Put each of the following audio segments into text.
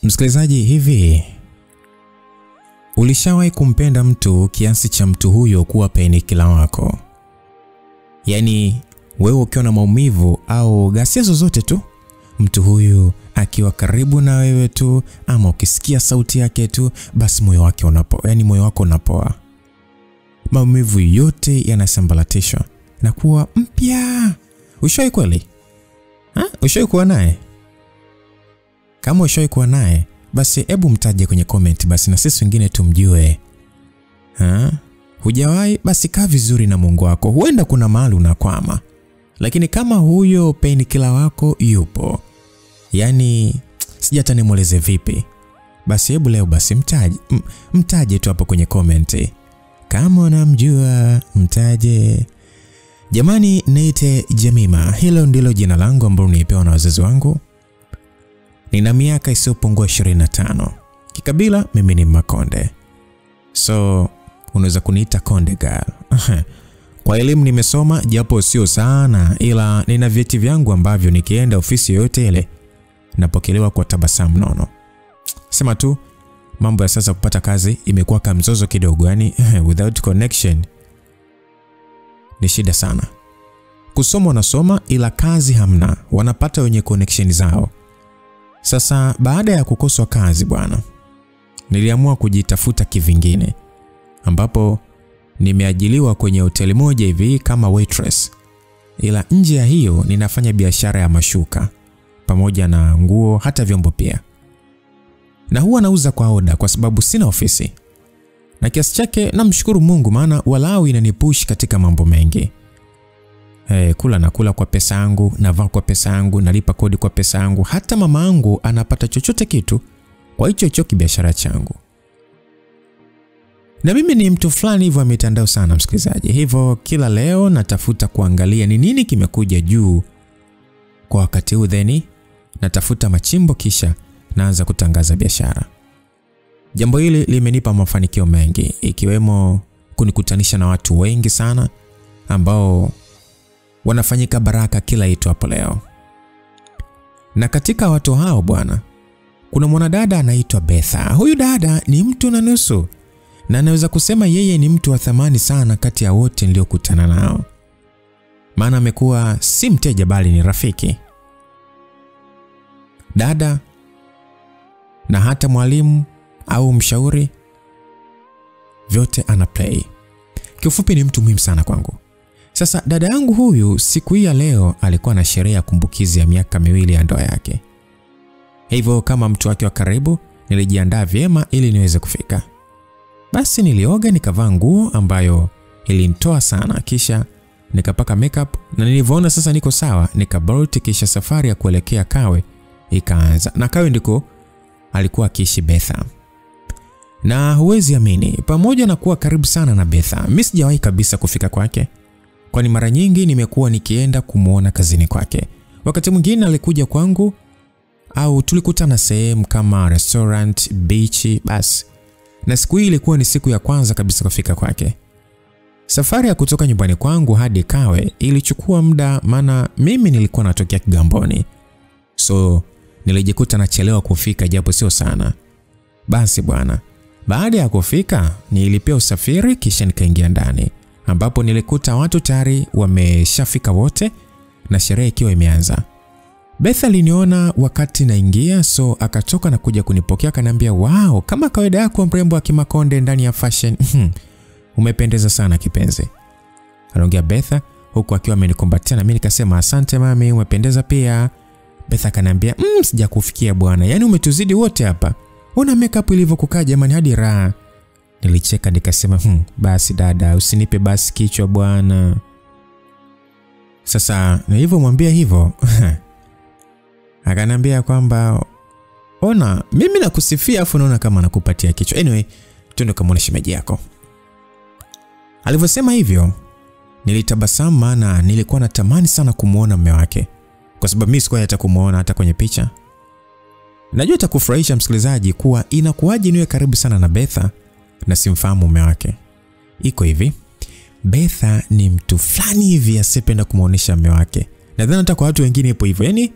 Msikilizaji, hivi ulishawahi kumpenda mtu kiasi cha mtu huyo kuwa painkiller wako? Yaani wewe ukiwa na maumivu au ghasia zozote tu, mtu huyu akiwa karibu na wewe tu ama ukisikia sauti yake tu, basi moyo wake unapoa, yani moyo wako unapoa. Maumivu yote yanasambaratishwa na kuwa mpya. Ushawahi kweli? Ushawahi kuwa naye? Kama ushawahi kuwa naye, basi hebu mtaje kwenye comment basi na sisi wengine tumjue. Hujawahi? Basi kaa vizuri na Mungu wako. Huenda kuna mahali unakwama. Lakini kama huyo painkiller wako yupo, yani sija hata nimueleze vipi, basi hebu leo basi mtaje tu hapo kwenye comment. Kama unamjua mtaje. Jamani, niite Jemima. Hilo ndilo jina langu ambalo nilipewa na wazazi wangu. Nina miaka isiyopungua 25. Kikabila mimi ni Makonde. So unaweza kuniita Konde Girl. Kwa elimu nimesoma japo sio sana, ila nina vyeti vyangu ambavyo nikienda ofisi yoyote ile napokelewa kwa tabasamu nono. Sema tu mambo ya sasa kupata kazi imekuwa kama mzozo kidogo, yani without connection ni shida sana. Kusoma wanasoma ila kazi hamna, wanapata wenye connection zao. Sasa baada ya kukoswa kazi bwana, niliamua kujitafuta kivingine, ambapo nimeajiliwa kwenye hoteli moja hivi kama waitress. Ila nje ya hiyo ninafanya biashara ya mashuka pamoja na nguo, hata vyombo pia. Na huwa nauza kwa oda kwa sababu sina ofisi. Na kiasi chake namshukuru Mungu, maana walau inanipush katika mambo mengi. Kula kwa pesa yangu, navaa kwa pesa yangu, nalipa kodi kwa pesa yangu, hata mama yangu anapata chochote kitu kwa hicho kibiashara changu. Na mimi ni mtu fulani hivyo mitandao sana msikilizaji. Hivyo kila leo natafuta kuangalia ni nini kimekuja juu kwa wakati huu, then natafuta machimbo kisha naanza kutangaza biashara. Jambo hili limenipa mafanikio mengi, ikiwemo kunikutanisha na watu wengi sana ambao wanafanyika baraka kila itwapo leo. Na katika watu hao bwana, kuna mwanadada anaitwa Betha. Huyu dada ni mtu na nusu, na naweza kusema yeye ni mtu wa thamani sana kati ya wote niliokutana nao. Maana amekuwa si mteja bali ni rafiki, dada, na hata mwalimu au mshauri, vyote ana play. Kiufupi ni mtu muhimu sana kwangu. Sasa dada yangu huyu siku hii ya leo alikuwa na sherehe ya kumbukizi ya miaka 2 ya ndoa yake. Hivyo kama mtu wake wa karibu nilijiandaa vyema ili niweze kufika. Basi nilioga, nikavaa nguo ambayo ilinitoa sana, kisha nikapaka makeup, na nilivyoona sasa niko sawa nikabolt, kisha safari ya kuelekea Kawe ikaanza. Na Kawe ndiko alikuwa akiishi Betha. Na huwezi amini, pamoja na kuwa karibu sana na Betha, mimi sijawahi kabisa kufika kwake, kwani mara nyingi nimekuwa nikienda kumuona kazini kwake. Wakati mwingine alikuja kwangu au tulikutana sehemu kama restaurant, beach basi. Na siku hii ilikuwa ni siku ya kwanza kabisa kufika kwake. Safari ya kutoka nyumbani kwangu hadi Kawe ilichukua muda, maana mimi nilikuwa natokea Kigamboni. So nilijikuta nachelewa kufika japo sio sana. Basi bwana, baada ya kufika nilipia usafiri kisha nikaingia ndani, ambapo nilikuta watu tayari wameshafika wote na sherehe ikiwa imeanza. Betha aliniona wakati naingia, so akatoka na kuja kunipokea, akaniambia, "Wow, kama kawaida yako mrembo wa Kimakonde ndani ya fashion. Umependeza sana kipenzi." Aliongea Betha huku akiwa amenikumbatia, na mimi nikasema, "Asante mami, umependeza pia." Betha akaniambia, "Sijakufikia bwana. Yaani umetuzidi wote hapa. Una makeup ilivyokukaa jamani hadi raha." Nilicheka nikasema, "Basi dada, usinipe basi kichwa bwana." Sasa nilivyomwambia hivyo, akaniambia kwamba, "Ona, mimi nakusifia afu naona kama nakupatia kichwa. Anyway, twende kumuone shemeji yako." Alivyosema hivyo, nilitabasamu, maana nilikuwa natamani sana kumuona mume wake, kwa sababu mimi sikuwa hata kumuona hata kwenye picha. Najua itakufurahisha msikilizaji kuwa inakuwaje niwe karibu sana na Betha na simfahamu mume wake. Iko hivi, Betha ni mtu fulani hivi asipenda kumuonesha mume wake. Nadhani hata kwa watu wengine ipo hivyo. Yaani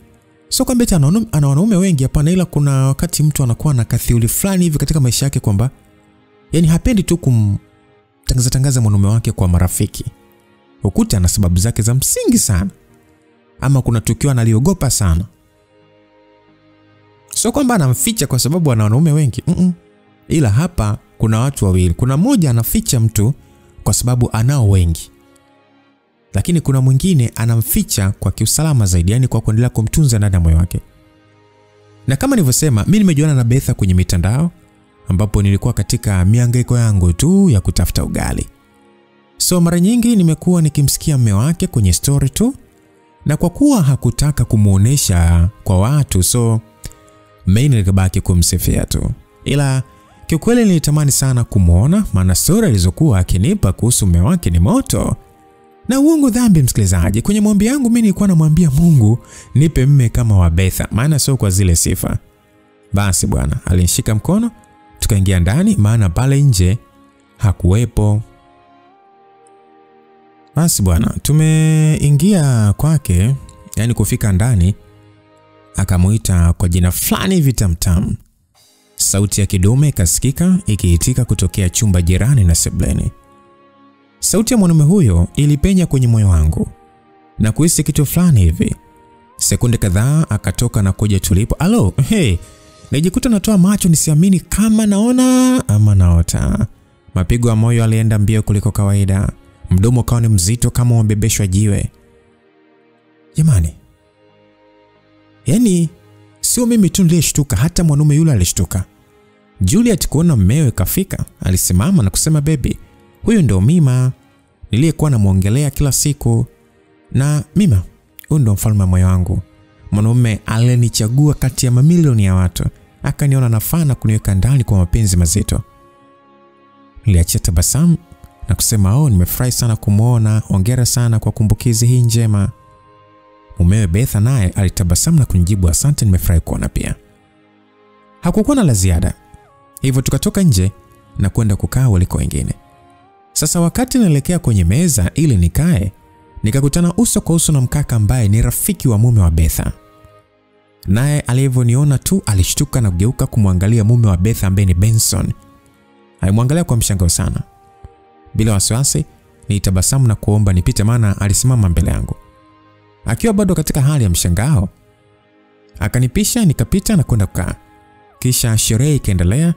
Sio kwamba ana wanaume wengi, hapana, ila kuna wakati mtu anakuwa na kathiuli fulani hivi katika maisha yake kwamba yani hapendi tu tangaza mwanaume wake kwa marafiki. Ukuta ana sababu zake za msingi sana. Ama kuna tukio analiogopa sana. Sio kwamba anamficha kwa sababu ana wanaume wengi. Ila hapa kuna watu wawili. Kuna mmoja anaficha mtu kwa sababu anao wengi. Lakini kuna mwingine anamficha kwa kiusalama zaidi, yani kwa kuendelea kumtunza ndani ya moyo wake. Na kama nilivyosema, mimi nimejuana na Betha kwenye mitandao ambapo nilikuwa katika mihangaiko yangu tu ya kutafuta ugali. So mara nyingi nimekuwa nikimsikia mume wake kwenye story tu, na kwa kuwa hakutaka kumuonesha kwa watu, so mimi nilikabaki kumsifia tu. Ila kiukweli nilitamani sana kumuona, maana story alizokuwa akinipa kuhusu mume wake ni moto. Na uongo dhambi msikilizaji, kwenye maombi yangu mimi nilikuwa namwambia Mungu nipe mume kama wa Betha, maana sio kwa zile sifa. Basi bwana alinishika mkono tukaingia ndani, maana pale nje hakuwepo. Basi bwana tumeingia kwake, yani kufika ndani akamuita kwa jina fulani vitamtam. Sauti ya kidume ikasikika ikiitika kutokea chumba jirani na sebuleni. Sauti ya mwanamume huyo ilipenya kwenye moyo wangu na kuhisi kitu fulani hivi. Sekunde kadhaa akatoka na kuja tulipo. Alo, hey. Najikuta natoa macho nisiamini kama naona ama naota. Mapigo ya moyo alienda mbio kuliko kawaida. Mdomo kawa ni mzito kama umebebeshwa jiwe. Jamani. Yani sio mimi tu nilishtuka, hata mwanamume yule alishtuka. Juliet kuona mmewe kafika, alisimama na kusema, baby, huyu ndio Mima niliyekuwa namuongelea kila siku. Na Mima, huyu ndio mfalme wa moyo wangu. Mwanamume alinichagua kati ya mamilioni ya watu, akaniona nafaa na kuniweka ndani kwa mapenzi mazito. Niliachia tabasamu na kusema, nimefurahi sana kumuona, hongera sana kwa kumbukizi hii njema. Mumewe Betha naye alitabasamu na kunijibu, asante, nimefurahi kuona pia. Hakukuwa na la ziada. Hivyo tukatoka nje na kwenda kukaa waliko wengine. Sasa wakati naelekea kwenye meza ili nikae, nikakutana uso kwa uso na mkaka ambaye ni rafiki wa mume wa Betha. Naye alivyoniona tu alishtuka na kugeuka kumwangalia mume wa Betha ambaye ni Benson. Alimwangalia kwa mshangao sana. Bila wasiwasi, nilitabasamu na kuomba nipite, maana alisimama mbele yangu. Akiwa bado katika hali ya mshangao, akanipisha nikapita na kwenda kukaa. Kisha sherehe ikaendelea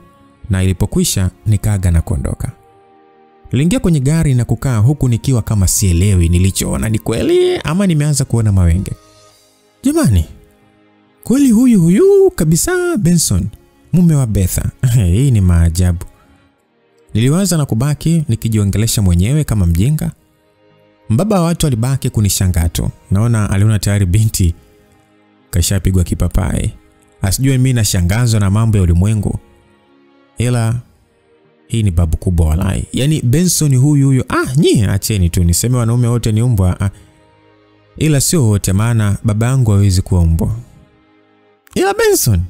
na ilipokwisha nikaaga na kuondoka. Niliingia kwenye gari na kukaa huku nikiwa kama sielewi nilichoona ni kweli ama nimeanza kuona mawenge. Jamani, kweli huyu kabisa Benson, mume wa Betha. Hii ni maajabu. Niliwaza na kubaki nikijiongelesha mwenyewe kama mjinga. Mbaba wa watu alibaki kunishangaa tu. Naona aliona tayari binti kashapigwa kipapai. Asijue mimi nashangazwa na mambo ya ulimwengu. Ila hii ni babu kubwa walai. Yani Benson huyu. Nyie acheni tu niseme wanaume wote ni umbwa. Ila sio wote, maana baba yangu hawezi kuwa umbwa. Ila Benson.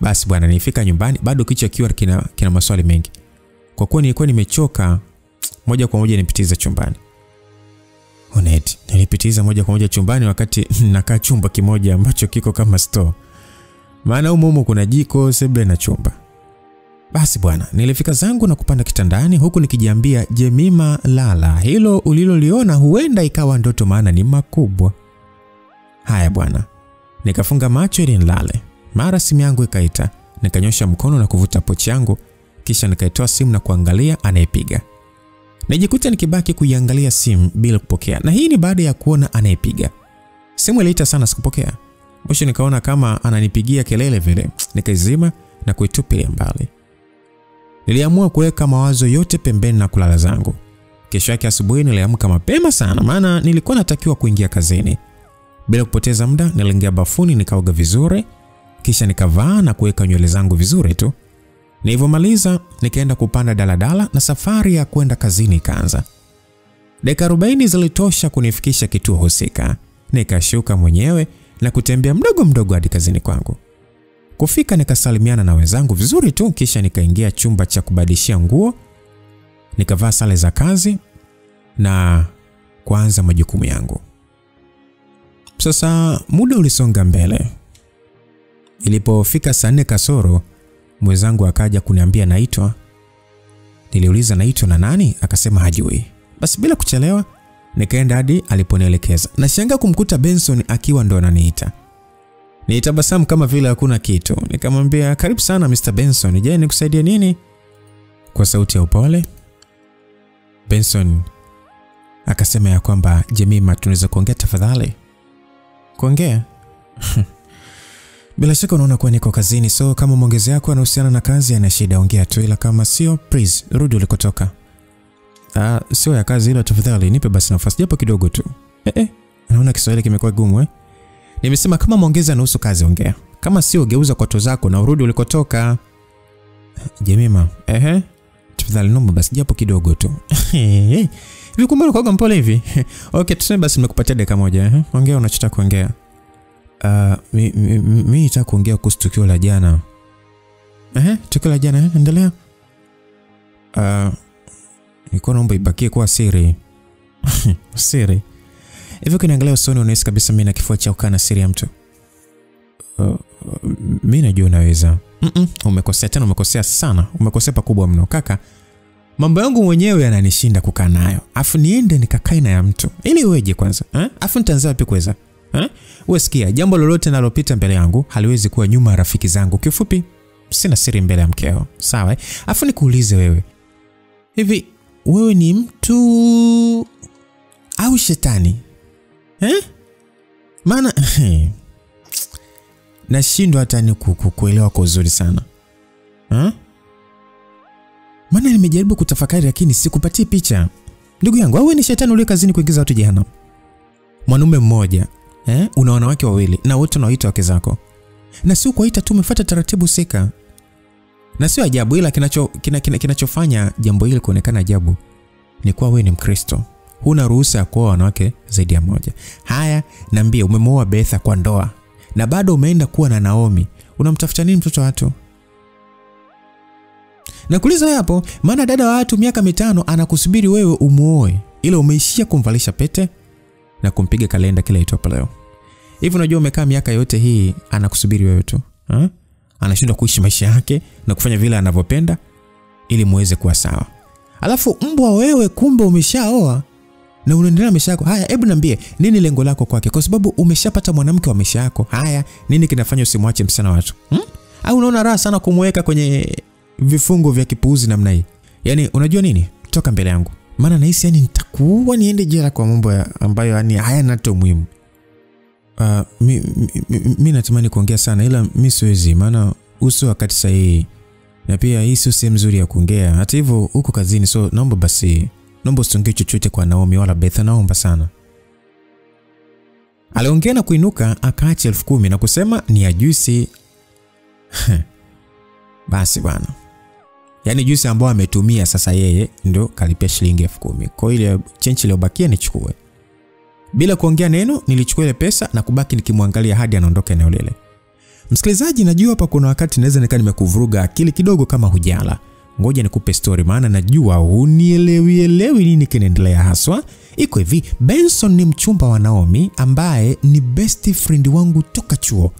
Basi bwana nilifika nyumbani bado kichwa kiwa kina maswali mengi. Kwa kuwa nilikuwa nimechoka, moja kwa moja nipitiza chumbani. Honest, nilipitiza moja kwa moja chumbani wakati nakaa chumba kimoja ambacho kiko kama store. Maana humo kuna jiko, sebule na chumba. Basi bwana, nilifika zangu na kupanda kitandani huku nikijiambia, Jemima lala, hilo uliloliona huenda ikawa ndoto maana ni makubwa. Haya bwana, nikafunga macho ili nilale. Mara simu yangu ikaita, nikanyosha mkono na kuvuta pochi yangu, kisha nikaitoa simu na kuangalia anayepiga. Najikuta nikibaki kuiangalia simu bila kupokea. Na hii ni baada ya kuona anayepiga. Simu iliita sana sikupokea. Mwisho nikaona kama ananipigia kelele vile. Nikaizima na kuitupilia mbali. Niliamua kuweka mawazo yote pembeni na kulala zangu. Kesho yake asubuhi niliamka mapema sana maana nilikuwa natakiwa kuingia kazini. Bila kupoteza muda niliingia bafuni nikaoga vizuri, kisha nikavaa na kuweka nywele zangu vizuri tu. Nilipomaliza nikaenda kupanda daladala na safari ya kwenda kazini ikaanza. Dakika 40 zilitosha kunifikisha kituo husika. Nikashuka mwenyewe na kutembea mdogo hadi kazini kwangu. Kufika nikasalimiana na wenzangu vizuri tu, kisha nikaingia chumba cha kubadilishia nguo. Nikavaa sare za kazi na kuanza majukumu yangu. Sasa muda ulisonga mbele. Ilipofika saa 4 kasoro, mwenzangu akaja kuniambia naitwa. Niliuliza naitwa na nani? Akasema hajui. Basi bila kuchelewa nikaenda hadi aliponielekeza. Nashangaa kumkuta Benson akiwa ndo ananiita. Nilitabasamu kama vile hakuna kitu. Nikamwambia karibu sana Mr. Benson. Je, nikusaidie nini? Kwa sauti ya upole Benson akasema ya kwamba Jemima, tunaweza kuongea tafadhali? Kuongea? Bila shaka unaona kuwa niko kazini, so kama maongezi yako yanahusiana na kazi yana shida, ongea tu, ila kama sio please rudi ulikotoka. Sio ya kazi, ila tafadhali nipe basi nafasi japo kidogo tu. Naona Kiswahili kimekuwa gumu. Nimesema kama maongezi yanahusu kazi ongea. Kama sio geuza kwato zako na urudi ulikotoka. Jemima, tafadhali naomba basi japo kidogo tu. Hivi kumbe unakuwa mpole hivi? Okay, tuseme basi nimekupatia dakika moja. Ongea unachotaka kuongea. Mimi nataka kuongea kuhusu tukio la jana. Tukio la jana, endelea. Niko naomba ibakie kwa siri. Siri. Hivi kuniangalia usoni unahisi kabisa mimi na kifua cha ukana siri ya mtu? Mimi najua unaweza. Umekosea tena, umekosea sana. Umekosea pakubwa mno kaka. Mambo yangu mwenyewe yananishinda kukaa nayo. Afu niende nikakae na ya mtu. Ili uweje kwanza? Afu nitaanza wapi kuweza? Wewe sikia, jambo lolote linalopita mbele yangu haliwezi kuwa nyuma ya rafiki zangu. Kifupi, sina siri mbele ya mkeo. Sawa? Afu nikuulize wewe. Hivi wewe ni mtu au shetani? Maana nashindwa hata ni kuelewa kwa uzuri sana. Maana nimejaribu kutafakari lakini sikupatii picha. Ndugu yangu, wewe ni shetani ule kazini kuingiza watu jehanamu. Mwanaume mmoja, una wanawake wawili na wote unaoita wake zako. Na sio kuita tu, umefuata taratibu sika. Na sio ajabu, ila kinachofanya jambo hili kuonekana ajabu ni kwa wewe ni Mkristo. Huna ruhusa ya kuoa wanawake zaidi ya moja. Haya, niambie, umemwoa Betha kwa ndoa na bado umeenda kuwa na Naomi. Unamtafuta nini mtoto watu? Nakuuliza hapo, maana dada wa watu miaka 5 anakusubiri wewe umuoe, ila umeishia kumvalisha pete na kumpiga kalenda kila itwapo leo. Hivi unajua umekaa miaka yote hii anakusubiri wewe tu. Anashindwa kuishi maisha yake na kufanya vile anavyopenda ili muweze kuwa sawa. Alafu mbwa wewe kumbe umeshaoa na unaendelea maisha yako. Haya, hebu niambie, nini lengo lako kwake? Kwa sababu umeshapata mwanamke wa maisha yako. Haya, nini kinafanya usimwache msichana watu? Au unaona raha sana kumweka kwenye vifungo vya kipuuzi namna hii? Yaani unajua nini? Toka mbele yangu. Maana nahisi yani nitakuwa niende jela kwa mambo ambayo yani hayana hata muhimu. Mimi natamani kuongea sana ila mimi siwezi, maana uso wakati sahihi. Na pia hii sio sehemu nzuri ya kuongea. Hata hivyo uko kazini, so naomba basi, naomba usiongee chochote kwa Naomi wala Betha, naomba sana. Aliongea na kuinuka akaacha 10,000 na kusema ni ya juisi. Basi bwana. Yaani juisi ambayo ametumia sasa yeye ndio kalipia shilingi 10,000. Kwa ile change iliyobakia nichukue. Bila kuongea neno nilichukua ile pesa na kubaki nikimwangalia hadi anaondoka eneo lile. Msikilizaji, najua hapa kuna wakati naweza nikaa nimekuvuruga akili kidogo kama hujala. Ngoja nikupe story maana najua hunielewi nini kinaendelea haswa. Iko hivi, Benson ni mchumba wa Naomi ambaye ni best friend wangu toka chuo.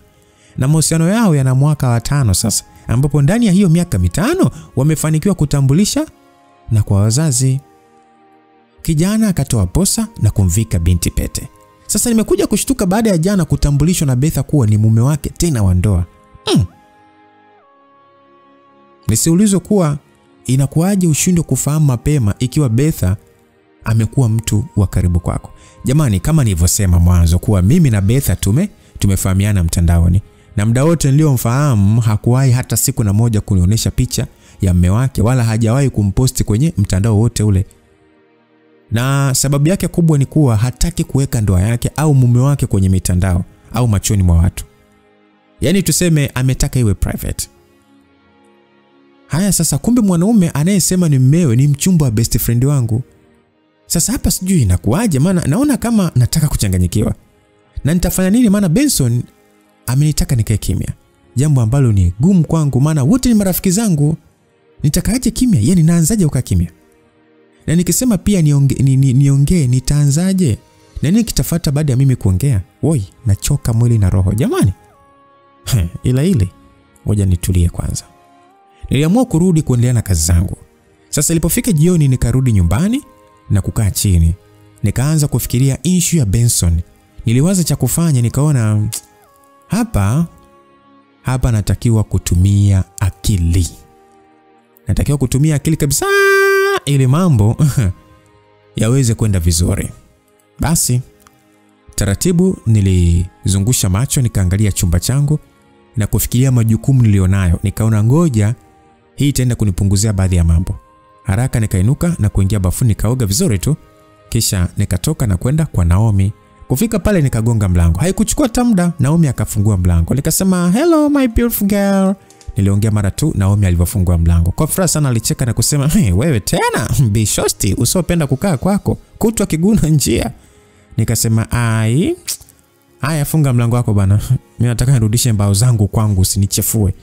Na mahusiano yao yana mwaka wa 5 sasa, ambapo ndani ya hiyo miaka 5 wamefanikiwa kutambulisha na kwa wazazi. Kijana akatoa posa na kumvika binti pete. Sasa nimekuja kushtuka baada ya jana kutambulishwa na Betha kuwa ni mume wake tena wa ndoa. Nisiulizwe kuwa inakuaje ushindwe kufahamu mapema ikiwa Betha amekuwa mtu wa karibu kwako. Jamani, kama nilivyosema mwanzo kuwa mimi na Betha tumefahamiana mtandaoni. Na muda wote niliomfahamu hakuwahi hata siku na moja kunionyesha picha ya mume wake wala hajawahi kumposti kwenye mtandao wote ule. Na sababu yake kubwa ni kuwa hataki kuweka ndoa yake au mume wake kwenye mitandao au machoni mwa watu. Yaani tuseme ametaka iwe private. Haya sasa, kumbe mwanaume anayesema ni mmewe ni mchumba wa best friend wangu. Sasa hapa sijui inakuaje, maana naona kama nataka kuchanganyikiwa. Na nitafanya nini maana Benson amenitaka nikae kimya. Jambo ambalo ni gumu kwangu maana wote ni marafiki zangu. Nitakaaje kimya? Yaani naanzaje ukaa kimya? Na nikisema pia niongee nitaanzaje? Na nini kitafuata baada ya mimi kuongea? Woi, nachoka mwili na roho. Jamani. Ila ile, ngoja nitulie kwanza. Niliamua kurudi kuendelea na kazi zangu. Sasa ilipofika jioni nikarudi nyumbani na kukaa chini. Nikaanza kufikiria issue ya Benson. Niliwaza cha kufanya, nikaona hapa natakiwa kutumia akili. Natakiwa kutumia akili kabisa ili mambo yaweze kwenda vizuri. Basi taratibu nilizungusha macho, nikaangalia chumba changu na kufikiria majukumu nilionayo. Nikaona ngoja hii itaenda kunipunguzia baadhi ya mambo. Haraka nikainuka na kuingia bafuni, nikaoga vizuri tu. Kisha nikatoka na kwenda kwa Naomi. Kufika pale nikagonga mlango. Haikuchukua muda, Naomi akafungua mlango. Nikasema, "Hello my beautiful girl." Niliongea mara tu Naomi alivyofungua mlango. Kwa furaha sana alicheka na kusema, "Hey, wewe tena bishosti usopenda kukaa kwako, kutwa kiguna njia." Nikasema, "Haya funga mlango wako bana. Mimi nataka nirudishe mbao zangu kwangu, usinichefue."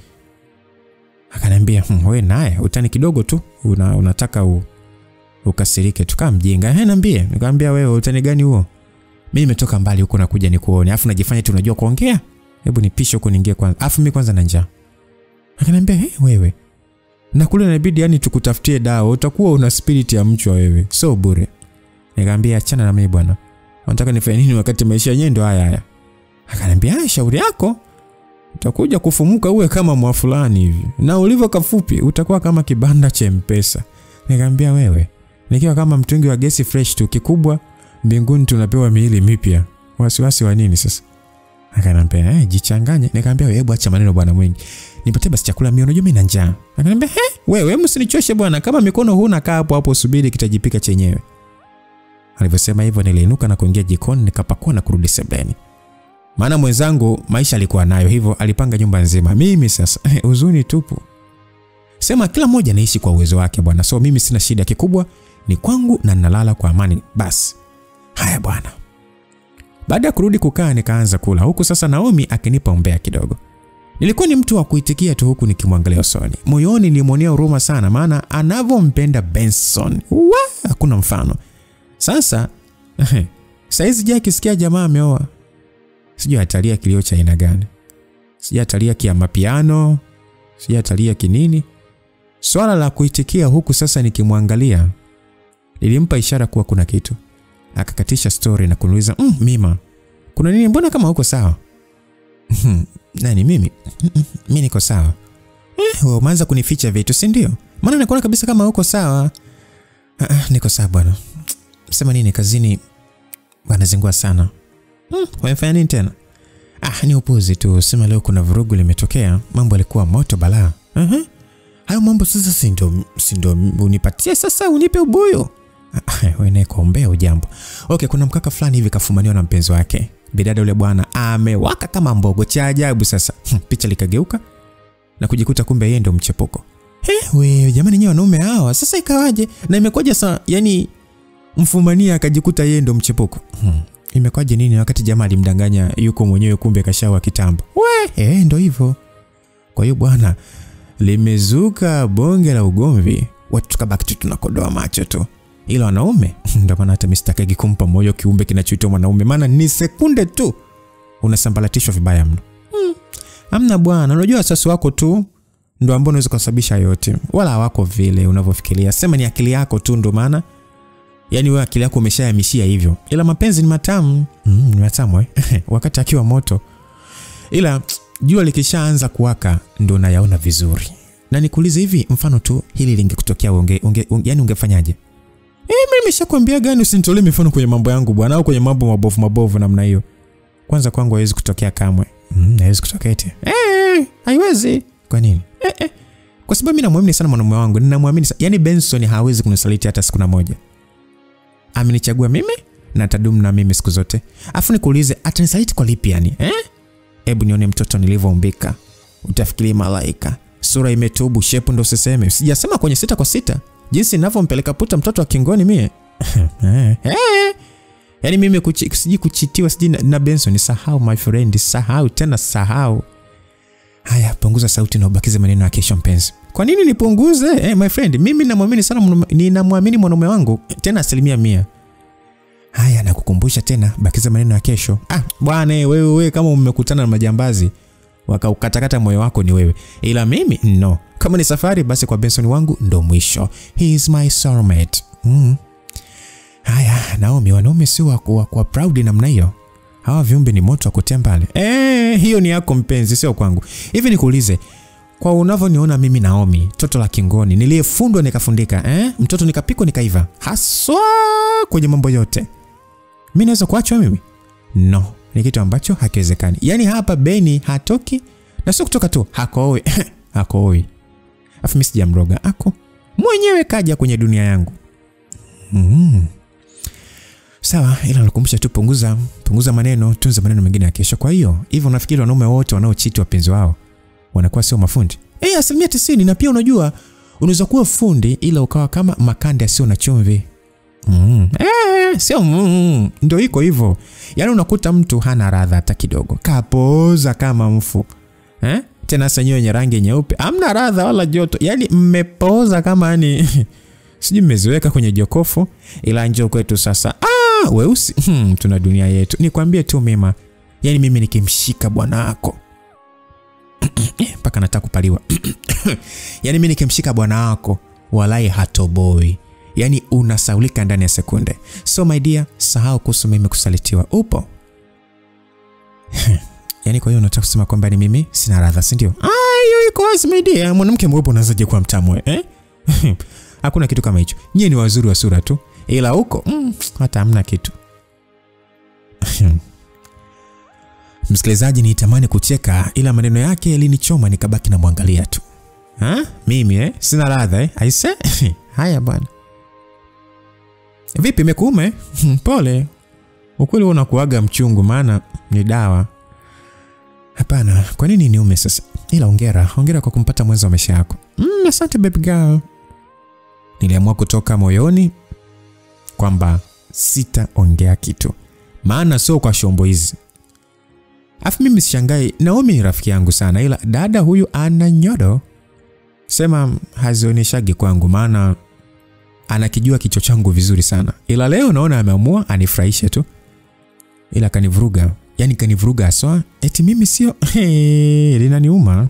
Akaniambia, "Wewe naye utani kidogo tu, unataka ukasirike tu kama mjinga." Niambie. Nikamwambia, "Wewe utani gani huo? Mimi nimetoka mbali huko na kuja nikuone. Alafu najifanya tu unajua kuongea. Hebu nipishe huko niingie kwanza. Alafu mimi kwanza na njaa." Akaniambia, wewe. Na kule inabidi yani tukutafutie dawa. Utakuwa una spirit ya mchwa wewe. So bure." Nikamwambia, "Achana na mimi bwana. Unataka nifanye nini wakati maisha yenyewe ndio haya?" Akaniambia, "Shauri yako. Utakuja kufumuka uwe kama mwa fulani hivi. Na ulivyo kafupi utakuwa kama kibanda cha M-Pesa." Nikamwambia, "Wewe, nikiwa kama mtungi wa gesi fresh tu, kikubwa mbinguni tunapewa miili mipya. Wasiwasi wa nini sasa?" Akaniambia, jichanganye." Nikamwambia, "Hebu acha maneno bwana mwingi. Nipatie basi chakula mimi, unajua mimi na njaa." Akaniambia, "Wewe msinichoshe bwana, kama mikono huna kaa hapo usubiri kitajipika chenyewe." Alivyosema hivyo niliinuka na kuingia jikoni, nikapakua na kurudi sebuleni. Maana mwenzangu maisha alikuwa nayo, hivyo alipanga nyumba nzima. Mimi sasa huzuni tupu. Sema kila mmoja anaishi kwa uwezo wake bwana. So mimi sina shida, kikubwa ni kwangu na ninalala kwa amani basi. Haya bwana. Baada ya kurudi kukaa nikaanza kula. Huku sasa Naomi akinipa umbea kidogo. Nilikuwa ni mtu wa kuitikia tu huku nikimwangalia usoni. Moyoni nilimwonea huruma sana, maana anavyompenda Benson. Hakuna mfano. Sasa saizi je akisikia jamaa ameoa, sijui atalia kilio cha aina gani. Sijui atalia kia mapiano, sijui atalia kinini. Swala la kuitikia huku sasa nikimwangalia nilimpa ishara kuwa kuna kitu. Akakatisha story na kuniuliza, "Mima, kuna nini? Mbona kama uko sawa?" "Nani mimi?" "Mimi niko sawa." "Wewe umeanza kunificha vitu, si ndio? Maana nakuona kabisa kama uko sawa." "Niko sawa bwana." "Sema nini kazini?" "Wanazingua sana." "Wamefanya nini tena?" Ni upuzi tu. Sema leo kuna vurugu limetokea. Mambo yalikuwa moto balaa." "Hayo mambo sasa si ndio unipatie sasa unipe ubuyu." "Wewe naye kuombea ujambo." "Okay, kuna mkaka fulani hivi kafumaniwa na mpenzi wake. Bidada yule bwana amewaka kama mbogo, cha ajabu sasa." Picha likageuka na kujikuta kumbe yeye ndio mchepuko. Wewe jamani, nyinyi wanaume hawa sasa ikawaje? Na imekwaje sasa yani mfumania akajikuta yeye ndio mchepuko? Imekwaje nini wakati jamaa alimdanganya yuko mwenyewe kumbe kashawa kitambo? Ndio hivyo. Kwa hiyo bwana limezuka bonge la ugomvi. Watu tukabaki tu tunakodoa macho tu. Ila wanaume ndio maana hata mstakagi kumpa moyo kiumbe kinachoitwa mwanaume, maana ni sekunde tu unasambalatishwa vibaya mno. Hamna bwana, unajua sasa wako tu ndio ambao unaweza kusababisha yote. Wala hawako vile unavyofikiria. Sema ni akili yako tu ndio maana. Yaani wewe akili yako umeshahamishia hivyo. Ila mapenzi ni matamu. Ni matamu wakati akiwa moto. Ila jua likishaanza kuwaka ndio unayaona vizuri. Na nikuulize hivi, mfano tu hili lingekutokea yani ungefanyaje? Mimi nimeshakwambia gani usinitolee mifano kwenye mambo yangu bwana, au kwenye mambo mabovu namna hiyo. Kwanza kwangu haiwezi kutokea kamwe. Haiwezi kutokea eti. Haiwezi. Kwa nini? Kwa sababu mimi namwamini sana mwanamume wangu. Ninamwamini sana. Yaani Benson hawezi kunisaliti hata siku moja. Amenichagua mimi na atadumu na mimi siku zote. Afu nikuulize atanisaliti kwa lipi yani? Hebu nione mtoto nilivyoumbika. Utafikiri malaika. Sura imetubu, shepu ndo usiseme. Sijasema kwenye 6 kwa 6. Jinsi ninavyompeleka puta mtoto wa kingoni mie. Yaani mimi siji kuchitiwa siji na Benson, sahau my friend, sahau tena sahau. Haya, punguza sauti na ubakize maneno ya kesho mpenzi. Kwa nini nipunguze? My friend, mimi ninamwamini sana, ninamwamini mwanamume wangu tena 100%. Haya, nakukumbusha tena, bakiza maneno ya kesho. Bwana wewe kama umekutana na majambazi wakaukatakata moyo wako ni wewe. Ila mimi no. Kama ni safari basi kwa Benson wangu ndo mwisho. He is my soulmate. Haya, Naomi, wanaume si wa proud namna hiyo. Hawa viumbe ni moto wa kutia mbali. Hiyo ni yako mpenzi, sio kwangu. Hivi nikuulize, kwa unavyoniona mimi Naomi, toto la kingoni, niliyefundwa nikafundika, mtoto nikapikwa nikaiva. Haswa kwenye mambo yote. Mimi naweza kuachwa mimi? No, ni kitu ambacho hakiwezekani. Yaani hapa Beni hatoki, na sio kutoka tu, hakooi. Hakooi. Afu mimi sijamroga, ako mwenyewe kaja kwenye dunia yangu. Sawa, ila nakukumbusha tu, punguza maneno, tunza maneno mengine ya kesho. Kwa hiyo, hivyo unafikiri wanaume wote wanaochiti wapenzi wao wanakuwa sio mafundi? 90%. Na pia unajua, unaweza kuwa fundi ila ukawa kama makande sio na chumvi. Sio ndio iko hivyo. Yaani unakuta mtu hana radha hata kidogo. Kapoza kama mfu. Tena sanyo yenye rangi nyeupe. Hamna radha wala joto. Yaani mmepoza kama sijui mmeziweka kwenye jokofu, ila njoo kwetu sasa. Weusi. Tuna dunia yetu. Nikwambie tu mema. Yaani mimi nikimshika bwana wako. Paka nataka kupaliwa. Yaani mimi nikimshika bwana wako, walai hatoboi. Yaani unasaulika ndani ya sekunde. So my dear, sahau kuhusu mimi kusalitiwa. Upo? Yaani kwa hiyo unataka kusema kwamba ni mimi sina radha, si ndio? Hiyo iko wazi my dear. Mwanamke mweupe unazaje kuwa mtamu Hakuna kitu kama hicho. Nyie ni wazuri wa sura tu. Ila huko hata hamna kitu. Msikilizaji, nitamani kucheka ila maneno yake yalinichoma, nikabaki na muangalia tu. Mimi sina radha aise. Haya bwana. Vipi imekuume? Pole. Ukweli unakuaga mchungu maana ni dawa. Hapana, kwa nini niume sasa? Ila hongera kwa kumpata mwenza wa maisha yako. Asante baby girl. Niliamua kutoka moyoni kwamba sitaongea kitu. Maana sio kwa shombo hizi. Afu mimi sishangai, Naomi ni rafiki yangu sana, ila dada huyu ana nyodo. Sema hazioneshagi kwangu maana anakijua kichwa changu vizuri sana. Ila leo naona ameamua anifurahishe tu. Ila kanivuruga. Yaani kanivuruga aswa. Eti mimi sio linaniuma.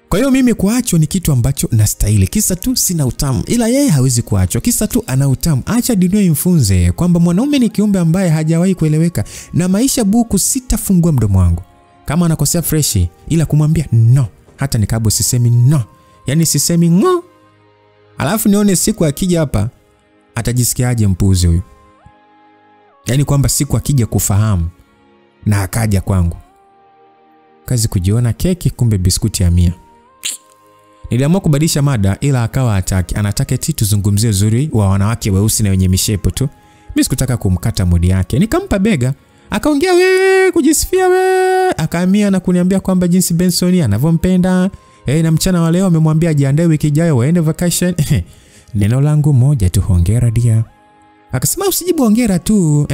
Kwa hiyo mimi kuachwa ni kitu ambacho nastahili. Kisa tu sina utamu. Ila yeye hawezi kuachwa. Kisa tu ana utamu. Acha dunia imfunze kwamba mwanaume ni kiumbe ambaye hajawahi kueleweka. Na maisha buku, sitafungua mdomo wangu kama anakosea freshi, ila kumwambia no. Hata nikabo sisemi no. Yaani sisemi ngo. Alafu nione siku akija hapa atajisikiaje mpuzi huyu. Yaani kwamba siku akija kufahamu na akaja kwangu, kazi kujiona keki kumbe biskuti ya 100. Niliamua kubadilisha mada ila akawa hataki. Anataka eti tuzungumzie uzuri wa wanawake weusi na wenye mishepo tu. Mimi sikutaka kumkata mudi yake. Nikampa bega. Akaongea kujisifia akahamia na kuniambia kwamba jinsi Benson anavyompenda. Na mchana wa leo amemwambia ajiandae wiki ijayo waende vacation. Neno langu moja tu, hongera dia. Akasema usijibu hongera tu,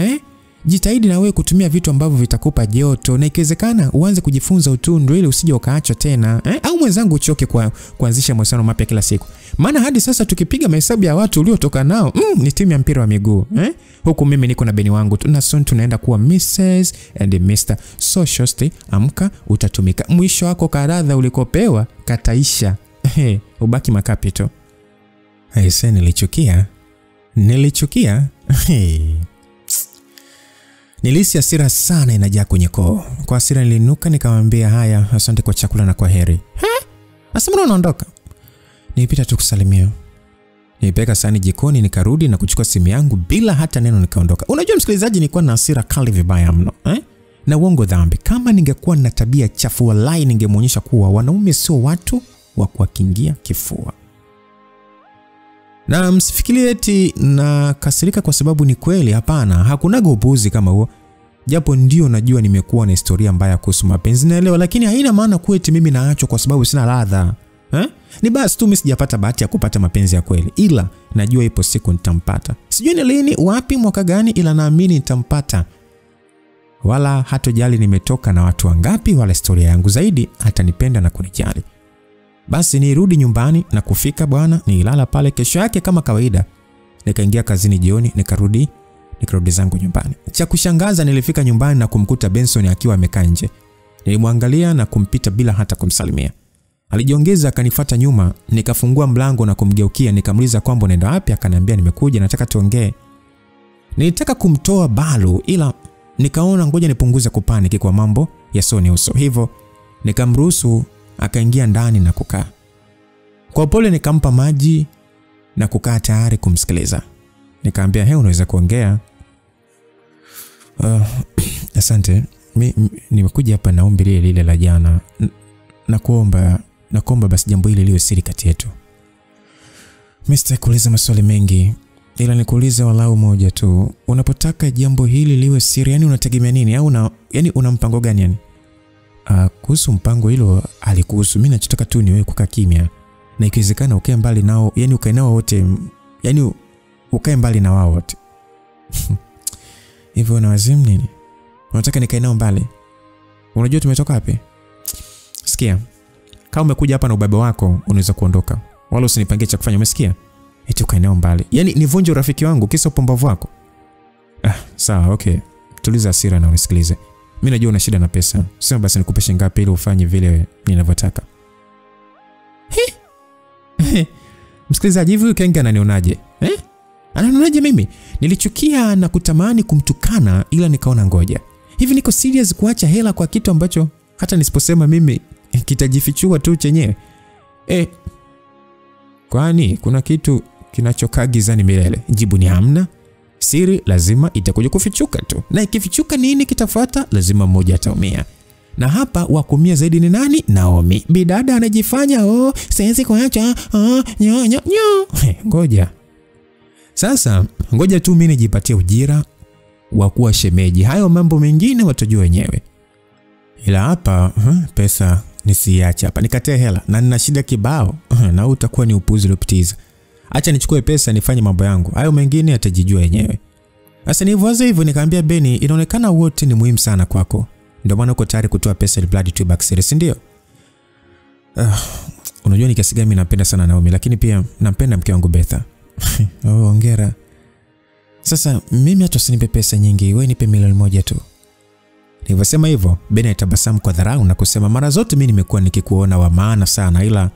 jitahidi na wewe kutumia vitu ambavyo vitakupa joto na ikiwezekana uanze kujifunza utundu ili usije ukaachwa tena. Au mwenzangu uchoke kuanzisha mahusiano mapya kila siku. Maana hadi sasa tukipiga mahesabu ya watu uliotoka nao, ni timu ya mpira wa miguu. Huku mimi niko na Beni wangu tu, na soon tunaenda kuwa Mrs. and Mr. Social Stay. Amka utatumika. Mwisho wako karadha ulikopewa kataisha. Ubaki makapito. Aise, nilichukia. Nilisi hasira sana inajaa kwenye koo. Kwa hasira nilinuka nikamwambia haya, asante kwa chakula na kwa heri. Asema unaondoka? Nilipita tu kusalimia. Nilipeka sahani jikoni, nikarudi na kuchukua simu yangu bila hata neno, nikaondoka. Unajua msikilizaji, nilikuwa na hasira kali vibaya mno. Na uongo dhambi. Kama ningekuwa na tabia chafu wallahi ningemuonyesha kuwa wanaume sio watu wa kuwakingia kifua. Na msifikirie eti na kasirika kwa sababu ni kweli, hapana. Hakunaga upuuzi kama huo. Japo ndio najua nimekuwa na historia mbaya kuhusu mapenzi naelewa, lakini haina maana kuwa eti mimi naachwa kwa sababu sina ladha. Ni basi tu mimi sijapata bahati ya kupata mapenzi ya kweli, ila najua ipo siku nitampata. Sijui ni lini, wapi, mwaka gani, ila naamini nitampata. Wala hatojali nimetoka na watu wangapi, wala historia yangu zaidi hatanipenda na kunijali. Basi nirudi nyumbani na kufika bwana, nilala pale. Kesho yake kama kawaida nikaingia kazini jioni, nikarudi nikarudi zangu nyumbani. Cha kushangaza nilifika nyumbani na kumkuta Benson akiwa amekaa nje. Nilimwangalia na kumpita bila hata kumsalimia. Alijiongeza akanifuata nyuma, nikafungua mlango na kumgeukia nikamuuliza kwamba unaenda wapi? Akaniambia nimekuja nataka tuongee. Nilitaka kumtoa balu ila nikaona ngoja nipunguze kupaniki kwa mambo ya soni uso. Hivyo nikamruhusu akaingia ndani na kukaa. Kwa pole nikampa maji na kukaa tayari kumsikiliza. Nikaambia unaweza kuongea? Asante. Nimekuja hapa na ombi lile la jana. Nakuomba basi jambo hili liwe siri kati yetu. Mr. kuuliza maswali mengi ila nikuulize walau moja tu. Unapotaka jambo hili liwe siri yani unategemea nini au una mpango gani yani? Kuhusu mpango hilo alikuhusu. Mimi nachotaka tu ni wewe kukaa kimya. Na ikiwezekana ukae mbali nao, yani ukae nao wote, yani ukae mbali na wao wote. Hivyo na wazimu nini? Unataka nikae nao mbali? Unajua tumetoka wapi? Sikia. Kama umekuja hapa na ubaba wako, unaweza kuondoka. Wala usinipangie cha kufanya, umesikia? Eti ukae nao mbali. Yani nivunje urafiki wangu kisa upumbavu wako. Sawa, okay. Tuliza hasira na unisikilize. Mimi najua una shida na pesa. Sema basi nikupe shilingi ngapi ili ufanye vile ninavyotaka. Msikilizaji, hivi Kenga ananionaje? Ananionaje mimi? Nilichukia na kutamani kumtukana ila nikaona ngoja. Hivi niko serious kuacha hela kwa kitu ambacho hata nisiposema mimi kitajifichua tu chenyewe? Kwani kuna kitu kinachokaa gizani milele? Jibu ni hamna. Siri lazima itakuja kufichuka tu. Na ikifichuka nini kitafuata? Lazima mmoja ataumia. Na hapa wakumia zaidi ni nani? Naomi. Bidada anajifanya siwezi kuacha. Ngoja. Sasa ngoja tu mimi nijipatie ujira wa kuwa shemeji. Hayo mambo mengine watajua wenyewe. Ila hapa pesa nisiache hapa. Nikatea hela na nina shida kibao. Na utakuwa ni upuzi uliopitiza. Acha nichukue pesa nifanye mambo yangu. Hayo mengine yatajijua wenyewe. Sasa niliwaza hivyo nikaambia Beni, inaonekana wote ni muhimu sana kwako. Ndio maana uko tayari kutoa pesa ili blood to back series, ndio? Unajua ni kiasi gani mimi napenda sana Naomi, lakini pia nampenda mke wangu Betha. Hongera. Sasa mimi hata usinipe pesa nyingi, wewe nipe milioni moja tu. Nilivyosema hivyo, Beni alitabasamu kwa dharau na kusema mara zote mimi nimekuwa nikikuona wa maana sana ila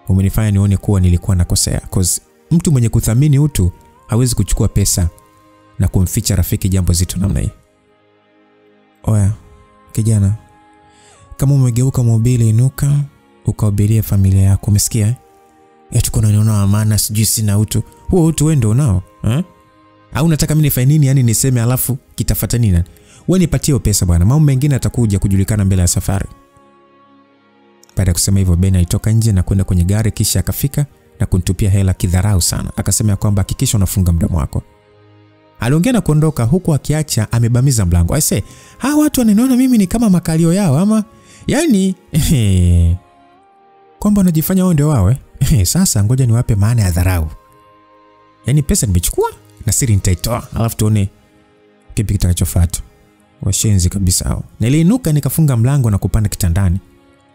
umenifanya nione kuwa nilikuwa nakosea. Cause mtu mwenye kuthamini utu hawezi kuchukua pesa na kumficha rafiki jambo zito namna hii. Oya, kijana. Kama umegeuka mobile inuka, ukahubiria familia yako, umesikia? Tuko na niona maana sijui sina utu. Huo utu wewe ndio unao, Au unataka mimi nifanye nini yani niseme alafu kitafuata nini? Wewe nipatie pesa bwana. Mambo mengine atakuja kujulikana mbele ya safari. Baada ya kusema hivyo Ben alitoka nje na kwenda kwenye gari kisha akafika na kunitupia hela kidharau sana. Akasema kwamba hakikisha unafunga mdomo wako. Aliongea na kuondoka huku akiacha amebamiza mlango. I say, hawa watu wananiona mimi ni kama makalio yao ama yani kwamba wanajifanya wao ndio wao. Sasa ngoja niwape maana ya dharau. Yani pesa nimechukua na siri nitaitoa. Alafu tuone kipi kitakachofuata. Washenzi kabisa hao. Niliinuka nikafunga mlango na kupanda kitandani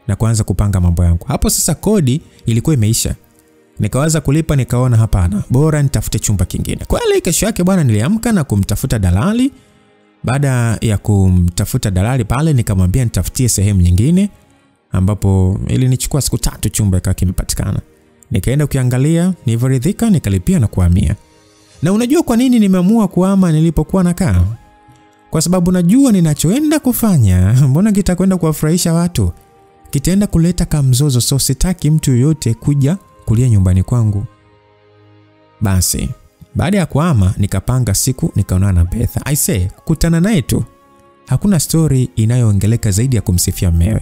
na kuanza kupanga mambo yangu. Hapo sasa kodi ilikuwa imeisha. Nikawaza kulipa nikaona hapana. Bora nitafute chumba kingine. Kweli kesho yake bwana niliamka na kumtafuta dalali. Baada ya kumtafuta dalali pale nikamwambia nitafutie sehemu nyingine ambapo ilinichukua siku 3 chumba kikawa kimepatikana. Nikaenda kuangalia, nilivyoridhika nikalipia na kuhamia. Na unajua kwa nini nimeamua kuhama nilipokuwa nakaa? Kwa sababu najua ninachoenda kufanya, mbona kitakwenda kuwafurahisha watu? Kitaenda kuleta kamzozo, so sitaki mtu yoyote kuja kulia nyumbani kwangu. Basi, baada ya kuhama nikapanga siku nikaonana na Betha. I say, kukutana naye tu. Hakuna story inayoongeleka zaidi ya kumsifia mmewe.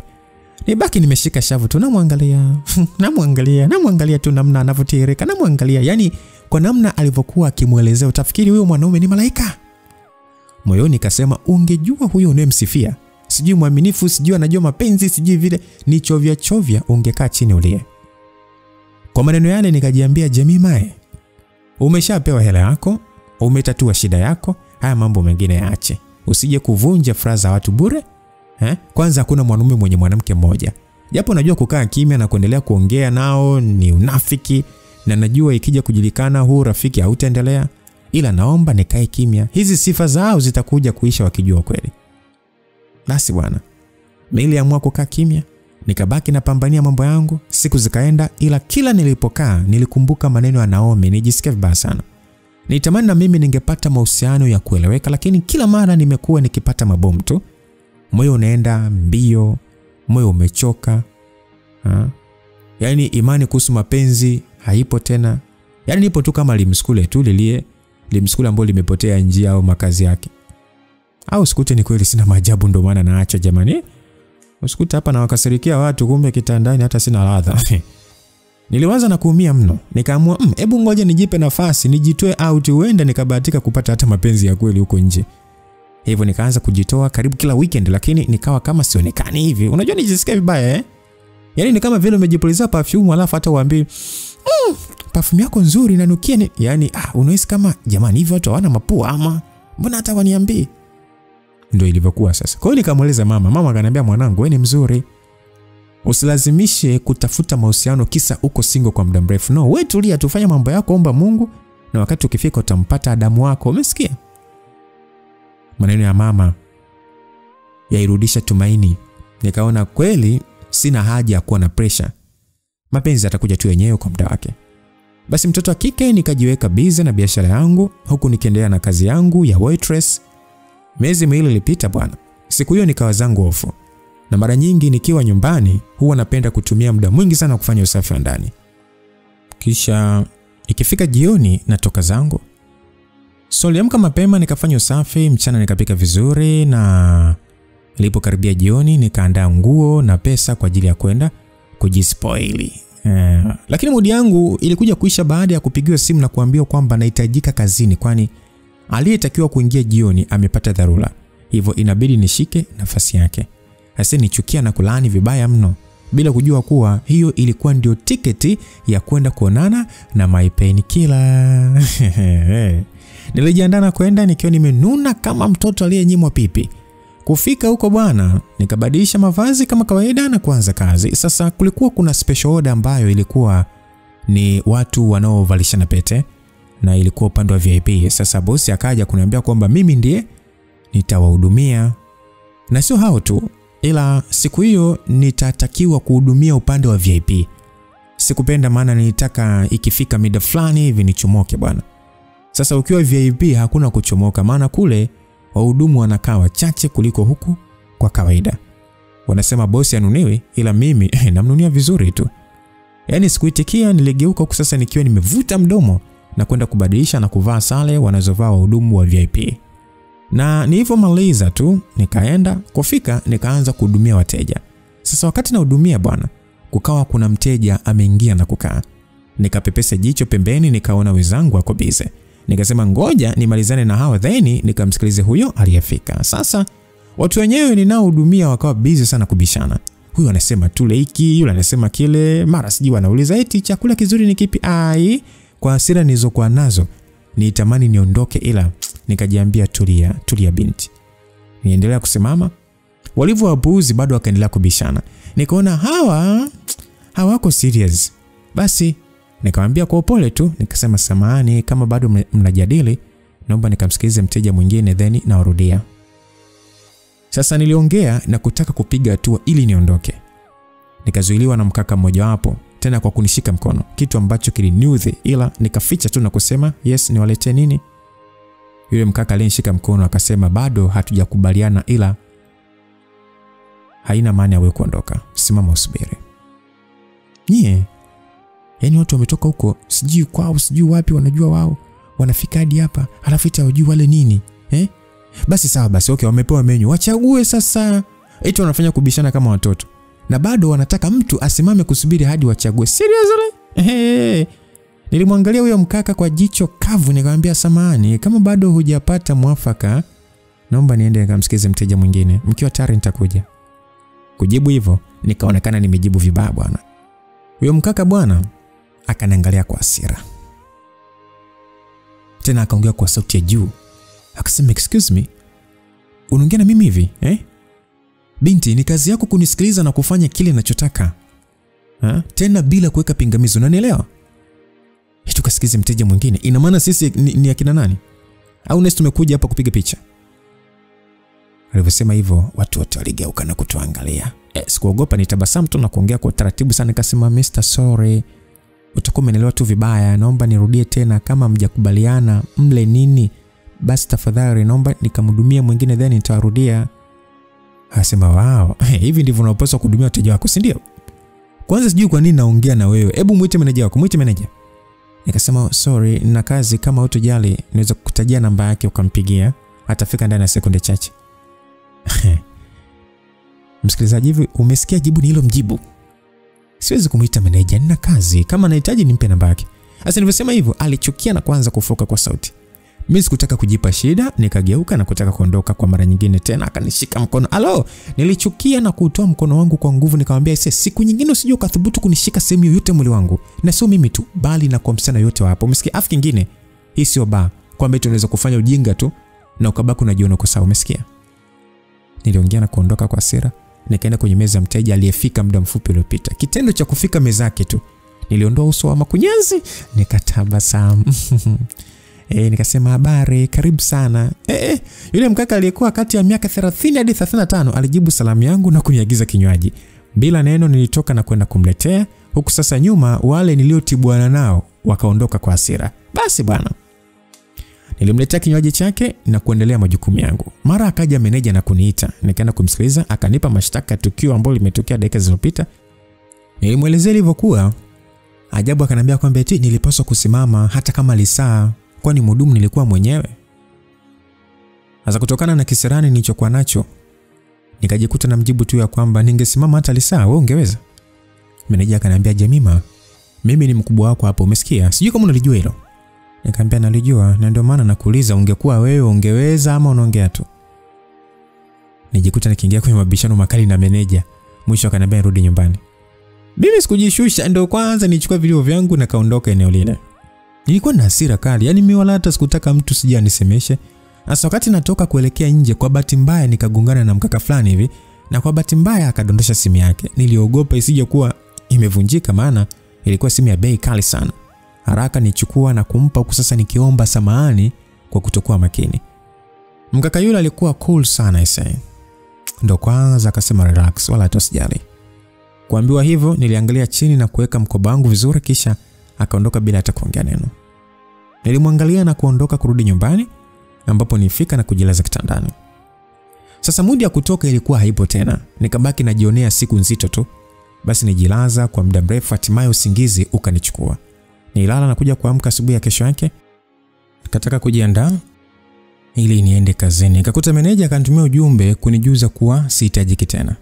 Nibaki nimeshika shavu tu namwangalia. namwangalia tu namna anavyotirika, namwangalia. Yani kwa namna alivyokuwa akimuelezea utafikiri huyo mwanaume ni malaika. Moyoni nikasema ungejua huyo unayemsifia, sijui mwaminifu, sijui anajua mapenzi, sijui vile ni chovya ungekaa chini ulie. Kwa maneno yale nikajiambia Jemima, umeshapewa hela yako, umetatua shida yako, haya mambo mengine yaache. Usije kuvunja furaha za watu bure. Kwanza hakuna mwanaume mwenye mwanamke mmoja. Japo najua kukaa kimya na kuendelea kuongea nao ni unafiki na najua ikija kujulikana huu rafiki hautaendelea, ila naomba nikae kimya. Hizi sifa zao zitakuja kuisha wakijua kweli. Basi bwana, mimi niliamua kukaa kimya, nikabaki napambania mambo yangu. Siku zikaenda, ila kila nilipokaa nilikumbuka maneno ya Naomi, nijisikia vibaya sana. Nitamani na mimi ningepata mahusiano ya kueleweka, lakini kila mara nimekuwa nikipata mabomu tu. Moyo unaenda mbio, moyo umechoka. Yaani imani kuhusu mapenzi haipo tena. Yaani nipo tu kama limskule tu limskule ambalo limepotea njia au makazi yake. Au sikute ni kweli sina maajabu ndo maana naacha jamani. Usikute hapa na wakasirikia watu kumbe kitandani hata sina ladha. Niliwaza na kuumia mno. Nikaamua hebu ngoja nijipe nafasi, nijitoe out, huenda nikabahatika kupata hata mapenzi ya kweli huko nje. Hivyo nikaanza kujitoa karibu kila weekend, lakini nikawa kama sionekani hivi. Unajua nijisikia vibaya Yaani ni kama vile umejipuliza perfume alafu hata uambie perfume yako nzuri inanukia ni. Yaani unahisi kama jamani hivi watu hawana mapua ama mbona hata waniambie. Ndio ilivyokuwa sasa. Kwa hiyo nikamueleza mama. Mama akaniambia mwanangu, wewe ni mzuri. Usilazimishe kutafuta mahusiano kisa uko single kwa muda mrefu. No, wewe tulia, tufanye mambo yako, omba Mungu na wakati ukifika utampata Adamu wako. Umesikia? Maneno ya mama yairudisha tumaini. Nikaona kweli sina haja ya kuwa na pressure. Mapenzi yatakuja tu yenyewe kwa muda wake. Basi mtoto wa kike nikajiweka busy na biashara yangu huku nikiendelea na kazi yangu ya waitress. Miezi miwili ilipita bwana. Siku hiyo nikawa zangu ofu. Na mara nyingi nikiwa nyumbani huwa napenda kutumia muda mwingi sana kufanya usafi wa ndani. Kisha ikifika jioni natoka zangu. Niliamka mapema nikafanya usafi, mchana nikapika vizuri na ilipokaribia jioni nikaandaa nguo na pesa kwa ajili ya kwenda kujispoili. Lakini mudi yangu ilikuja kuisha baada ya kupigiwa simu na kuambiwa kwamba nahitajika kazini kwani aliyetakiwa kuingia jioni amepata dharura. Hivyo inabidi nishike nafasi yake. Hasa nichukia na kulaani vibaya mno bila kujua kuwa hiyo ilikuwa ndio tiketi ya kwenda kuonana na my pain killer. Nilijiandaa kwenda nikiwa nimenuna kama mtoto aliyenyimwa pipi. Kufika huko bwana, nikabadilisha mavazi kama kawaida na kuanza kazi. Sasa kulikuwa kuna special order ambayo ilikuwa ni watu wanaovalishana pete na ilikuwa upande wa VIP. Sasa bosi akaja kuniambia kwamba mimi ndiye nitawahudumia. Na sio hao tu, ila siku hiyo nitatakiwa kuhudumia upande wa VIP. Sikupenda maana nilitaka ikifika mida fulani hivi nichomoke bwana. Sasa ukiwa VIP hakuna kuchomoka maana kule wahudumu wanakaa wachache kuliko huku kwa kawaida. Wanasema bosi anuniwi ila mimi namnunia vizuri tu. Yaani sikuitikia, niligeuka huku sasa nikiwa nimevuta mdomo na kwenda kubadilisha na kuvaa sare wanazovaa wahudumu wa VIP. Na nilipomaliza tu nikaenda kufika nikaanza kuhudumia wateja. Sasa wakati nahudumia bwana, kukawa kuna mteja ameingia na kukaa. Nikapepesa jicho pembeni nikaona wenzangu wako busy. Nikasema ngoja nimalizane na hawa then nikamsikilize huyo aliyefika. Sasa watu wenyewe ninaohudumia wakawa busy sana kubishana. Huyu anasema tule hiki, yule anasema kile, mara siji wanauliza eti chakula kizuri ni kipi. Kwa hasira nilizokuwa nazo nitamani niondoke ila nikajiambia tulia binti. Niendelea kusimama. Walivyowapuuzi bado wakaendelea kubishana. Nikaona hawako serious. Basi nikamwambia kwa upole tu, nikasema samahani kama bado mnajadili, naomba nikamsikilize mteja mwingine then nawarudia. Sasa niliongea na kutaka kupiga hatua ili niondoke. Nikazuiliwa na mkaka mmoja wapo, tena kwa kunishika mkono, kitu ambacho kiliniudhi ila nikaficha tu na kusema, "Yes, niwaletee nini?" Yule mkaka alinishika mkono akasema, "Bado hatujakubaliana ila haina maana wewe kuondoka. Simama usubiri." Yaani watu wametoka huko, sijui kwao, sijui wapi, wanajua wao wanafika hadi hapa, alafu ita hujui wale nini. Basi sawa basi, okay, wamepewa menu, wachague sasa. Eti wanafanya kubishana kama watoto. Na bado wanataka mtu asimame kusubiri hadi wachague. Seriously? Nilimwangalia huyo mkaka kwa jicho kavu nikamwambia, "Samahani, kama bado hujapata mwafaka, naomba niende nikamsikize mteja mwingine. Mkiwa tayari nitakuja." Kujibu hivyo, nikaonekana nimejibu vibaya bwana. Huyo mkaka bwana akaniangalia kwa hasira. Tena akaongea kwa sauti ya juu. Akasema, "Excuse me, unaongea na mimi hivi? Binti, ni kazi yako kunisikiliza na kufanya kile ninachotaka. Tena bila kuweka pingamizi, unanielewa?" ukasikize mteja mwingine. Ina maana sisi ni akina nani? Au nesi tumekuja hapa kupiga picha? Alivyosema hivyo, watu wote waligeuka na kutuangalia. Sikuogopa, nitabasamu tu na kuongea kwa taratibu sana, nikasema Mr. Sorry, utakuwa umeelewa tu vibaya, naomba nirudie tena, kama mjakubaliana mle nini basi tafadhali naomba nikamhudumia mwingine then nitarudia. Akasema wow, hivi ndivyo unapaswa kuhudumia wateja wako, si ndio? Kwanza sijui kwa nini naongea na wewe, hebu muite meneja wako, muite meneja. Nikasema sorry, nina kazi, kama utojali naweza kukutajia namba yake ukampigia, atafika ndani ya sekunde chache. Msikilizaji, hivi umesikia jibu ni hilo mjibu? Siwezi kumuita meneja, nina kazi, kama anahitaji nimpe namba yake. Sasa nilivyosema hivyo, alichukia na kuanza kufoka kwa sauti. Mimi sikutaka kujipa shida, nikageuka na kutaka kuondoka. Kwa mara nyingine tena akanishika mkono. Alo, nilichukia na kutoa mkono wangu kwa nguvu, nikamwambia siku nyingine usije ukathubutu kunishika sehemu yoyote mwili wangu. Na sio mimi tu, bali na kwa msichana yote hapo. Umesikia? Afu kingine, hii sio baa kwamba eti unaweza kufanya ujinga tu na ukabaki unajiona uko sawa. Umesikia? Niliongea na kuondoka kwa hasira, nikaenda kwenye meza ya mteja aliyefika muda mfupi uliopita. Kitendo cha kufika meza yake tu, niliondoa uso wa makunyanzi, nikatabasamu. Nikasema habari, karibu sana. Yule mkaka aliyekuwa kati ya miaka 30 hadi 35 alijibu salamu yangu na kuniagiza kinywaji. Bila neno nilitoka na kwenda kumletea, huku sasa nyuma wale niliotibuana nao wakaondoka kwa hasira. Basi bwana, nilimletea kinywaji chake na kuendelea majukumu yangu. Mara akaja meneja na kuniita, nikaenda kumsikiliza, akanipa mashtaka ya tukio ambalo limetokea dakika zilizopita. Nilimwelezea ilivyokuwa. Ajabu akaniambia kwamba eti nilipaswa kusimama hata kama lisaa, kwani mhudumu nilikuwa mwenyewe. Sasa kutokana na kisirani nilichokuwa nacho, nikajikuta na mjibu tu ya kwamba ningesimama hata lisaa, wewe ungeweza? Meneja akaniambia, Jemima, mimi ni mkubwa wako hapo, umesikia? Sijui kama unalijua hilo. Nikamwambia nalijua, na ndio maana nakuuliza, ungekuwa wewe ungeweza ama unaongea tu? Nijikuta nikiingia kwenye mabishano makali na meneja. Mwisho akaniambia nirudi nyumbani. Mimi sikujishusha, ndio kwanza nichukua vilio vyangu na kaondoka eneo lile. Nilikuwa na hasira kali, yani mimi wala hata sikutaka mtu sija anisemeshe. Sasa wakati natoka kuelekea nje, kwa bahati mbaya nikagongana na mkaka fulani hivi, na kwa bahati mbaya akadondosha simu yake. Niliogopa isije kuwa imevunjika, maana ilikuwa simu ya bei kali sana. Haraka nichukua na kumpa, huku sasa nikiomba samahani kwa kutokuwa makini. Mkaka yule alikuwa cool sana ise. Ndio kwanza akasema relax, wala hata usijali. Kuambiwa hivyo, niliangalia chini na kuweka mkoba wangu vizuri, kisha akaondoka bila hata kuongea neno. Nilimwangalia na kuondoka kurudi nyumbani, ambapo nifika na kujilaza kitandani. Sasa mudi ya kutoka ilikuwa haipo tena, nikabaki najionea siku nzito tu. Basi nijilaza kwa muda mrefu, hatimaye usingizi ukanichukua. Nilala na kuja kuamka asubuhi ya kesho yake. Nikataka kujiandaa ili niende kazini. Nikakuta meneja akanitumia ujumbe kunijuza kuwa sihitajiki tena.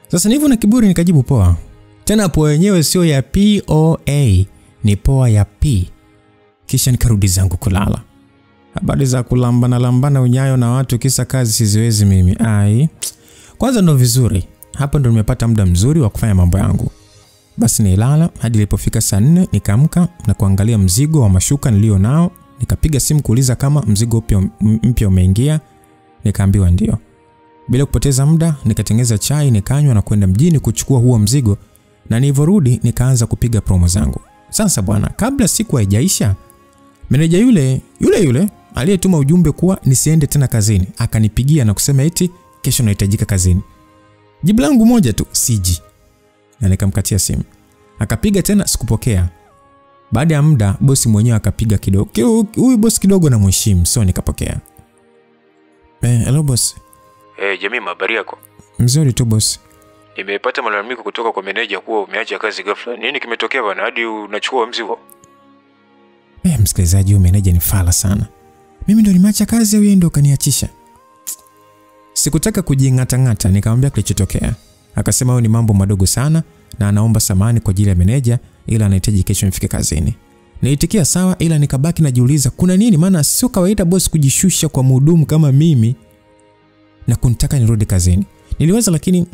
Sasa nivyo na kiburi nikajibu poa. Tena poa yenyewe sio ya POA, ni poa ya P. Kisha nikarudi zangu kulala. Habari za kulambana unyayo na watu kisa kazi siziwezi mimi. Kwanza ndo vizuri. Hapa ndo nimepata muda mzuri wa kufanya mambo yangu. Basi nilala hadi ilipofika saa 4, nikaamka na kuangalia mzigo wa mashuka nilio nao. Nikapiga simu kuuliza kama mzigo mpya umeingia. Nikaambiwa ndio. Bila kupoteza muda, nikatengeza chai, nikanywa na kwenda mjini kuchukua huo mzigo, na nilivorudi nikaanza kupiga promo zangu. Sasa bwana, kabla siku haijaisha, meneja yule aliyetuma ujumbe kuwa nisiende tena kazini akanipigia na kusema eti kesho nahitajika kazini. Jibu langu moja tu, siji. Na nikamkatia simu. Akapiga tena, sikupokea. Baada ya muda bosi mwenyewe akapiga kidogo. Huyu bosi kidogo na mheshimu, so nikapokea. Hello boss. Jemima, habari yako? Mzuri tu boss. Nimepata malalamiko kutoka kwa meneja kuwa umeacha kazi ghafla. Nini kimetokea bwana hadi unachukua mzigo? Msikilizaji, huyu meneja ni fala sana. Mimi ndo nimeacha kazi au yeye ndo kaniachisha? Sikutaka kujingata-ngata, nikamwambia kilichotokea. Akasema ni mambo madogo sana na anaomba samahani kwa ajili ya meneja, ila anahitaji kesho nifike kazini. Niitikia sawa, ila nikabaki najiuliza kuna nini, maana sio kawaida boss kujishusha kwa mhudumu kama mimi na kunitaka nirudi kazini. Niliweza lakini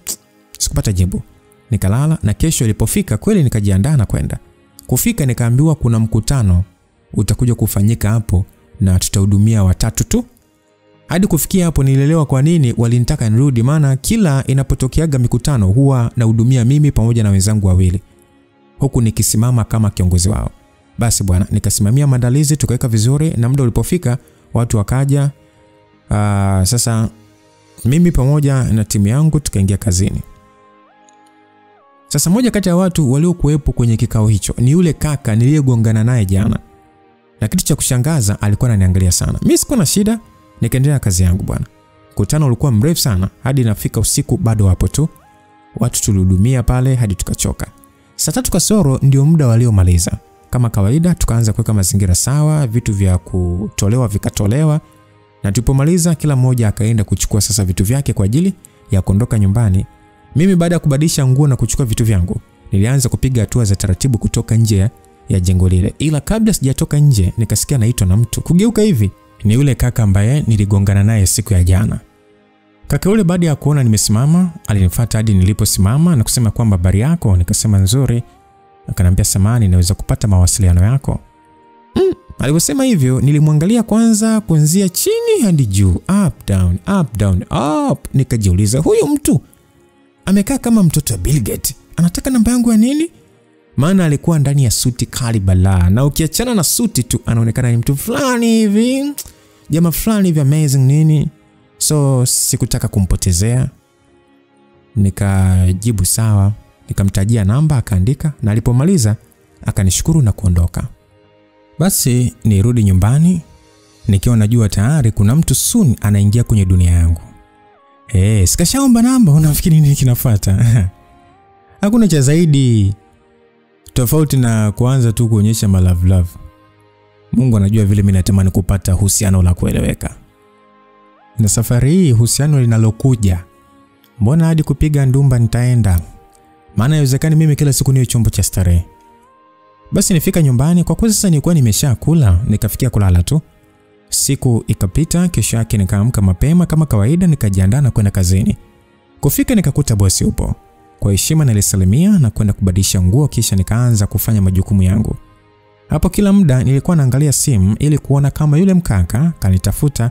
sikupata jibu. Nikalala na kesho ilipofika kweli nikajiandaa na kwenda. Kufika nikaambiwa kuna mkutano utakuja kufanyika hapo na tutahudumia watatu tu. Hadi kufikia hapo nilielewa kwa nini walinitaka nirudi, maana kila inapotokeaga mikutano huwa nahudumia mimi pamoja na wenzangu wawili, huku nikisimama kama kiongozi wao. Basi bwana, nikasimamia maandalizi, tukaweka vizuri, na muda ulipofika watu wakaja. Sasa mimi pamoja na timu yangu tukaingia kazini. Sasa moja kati ya watu waliokuwepo kwenye kikao hicho ni yule kaka niliyegongana naye jana. Na kitu cha kushangaza alikuwa ananiangalia sana. Mimi sikuwa na shida, nikaendelea kazi yangu bwana. Mkutano ulikuwa mrefu sana hadi nafika usiku bado hapo tu. Watu tulihudumia pale hadi tukachoka. Saa 3 kasoro ndio muda waliomaliza. Kama kawaida tukaanza kuweka mazingira sawa, vitu vya kutolewa vikatolewa. Na tulipomaliza kila mmoja akaenda kuchukua sasa vitu vyake kwa ajili ya kuondoka nyumbani. Mimi baada ya kubadilisha nguo na kuchukua vitu vyangu, nilianza kupiga hatua za taratibu kutoka nje ya jengo lile. Ila kabla sijatoka nje nikasikia naitwa na mtu. Kugeuka hivi ni yule kaka ambaye niligongana naye siku ya jana. Kaka yule baada ya kuona nimesimama, alinifuata hadi niliposimama na kusema kwamba habari yako. Nikasema nzuri. Akaniambia samahani, naweza kupata mawasiliano yako? Aliposema hivyo nilimwangalia kwanza kuanzia chini hadi juu, up down up down up. Nikajiuliza, huyu mtu amekaa kama mtoto wa Bill Gates, anataka namba yangu ya nini? Maana alikuwa ndani ya suti kali balaa, na ukiachana na suti tu anaonekana ni mtu fulani hivi, jamaa fulani hivi amazing nini. So sikutaka kumpotezea, nikajibu sawa, nikamtajia namba, akaandika, na alipomaliza akanishukuru na kuondoka. Basi nirudi nyumbani nikiwa najua tayari kuna mtu soon anaingia kwenye dunia yangu. Sikashaomba namba, unafikiri nini kinafuata? Hakuna cha zaidi. Tofauti na kuanza tu kuonyesha love. Mungu anajua vile mimi natamani kupata uhusiano la kueleweka. Na safari hii uhusiano linalokuja, mbona hadi kupiga ndumba nitaenda. Maana inawezekana mimi kila siku niwe chombo cha starehe. Basi nifika nyumbani, kwa kuwa sasa nilikuwa nimeshakula, nikafikia kulala tu. Siku ikapita, kesho yake nikaamka mapema kama kawaida, nikajiandaa na kwenda kazini. Kufika nikakuta bosi upo. Kwa heshima nilisalimia na kwenda kubadilisha nguo, kisha nikaanza kufanya majukumu yangu. Hapo kila muda nilikuwa naangalia simu ili kuona kama yule mkaka kanitafuta,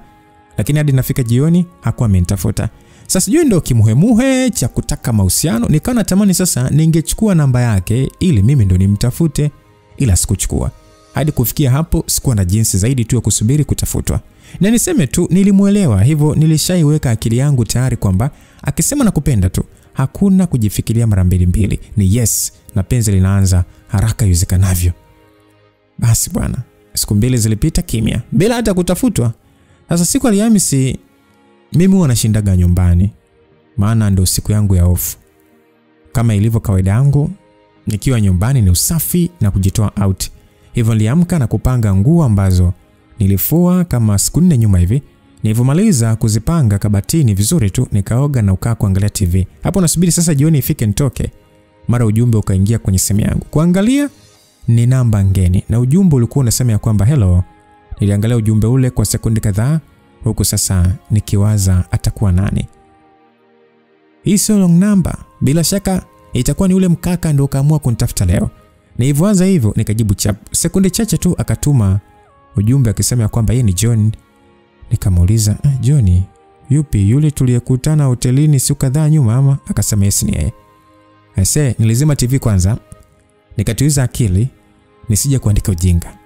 lakini hadi nafika jioni hakuwa amenitafuta. Sasa sijui ndio kimuhemuhe cha kutaka mahusiano, nikawa natamani sasa ningechukua namba yake ili mimi ndo nimtafute, ila sikuchukua. Hadi kufikia hapo sikuwa na jinsi zaidi tu ya kusubiri kutafutwa. Na niseme tu nilimuelewa, hivyo nilishaiweka akili yangu tayari kwamba akisema nakupenda tu hakuna kujifikiria mara mbili, ni yes, na penzi linaanza haraka iwezekanavyo. Basi bwana, siku 2 zilipita kimya bila hata kutafutwa. Sasa siku Alhamisi mimi huwa nashindaga nyumbani, maana ndio siku yangu ya off. Kama ilivyo kawaida yangu, nikiwa nyumbani ni usafi na kujitoa out. Hivyo niliamka na kupanga nguo ambazo nilifua kama siku 4 nyuma hivi. Nilipomaliza kuzipanga kabatini vizuri tu, nikaoga na ukaa kuangalia TV. Hapo nasubiri sasa jioni ifike nitoke. Mara ujumbe ukaingia kwenye simu yangu. Kuangalia ni namba ngeni, na ujumbe ulikuwa unasema ya kwamba hello. Niliangalia ujumbe ule kwa sekunde kadhaa, huku sasa nikiwaza atakuwa nani. Hii sio long number, bila shaka itakuwa ni ule mkaka ndio kaamua kunitafuta leo. Nilivyoanza hivyo nikajibu chap. Sekunde chache tu akatuma ujumbe akisema ya kwamba yeye ni John. Nikamuuliza, John yupi? Yule tuliyekutana hotelini siku kadhaa nyuma ama? Akasema yes ni yeye. Nilizima TV kwanza, nikatuliza akili nisije kuandika ujinga.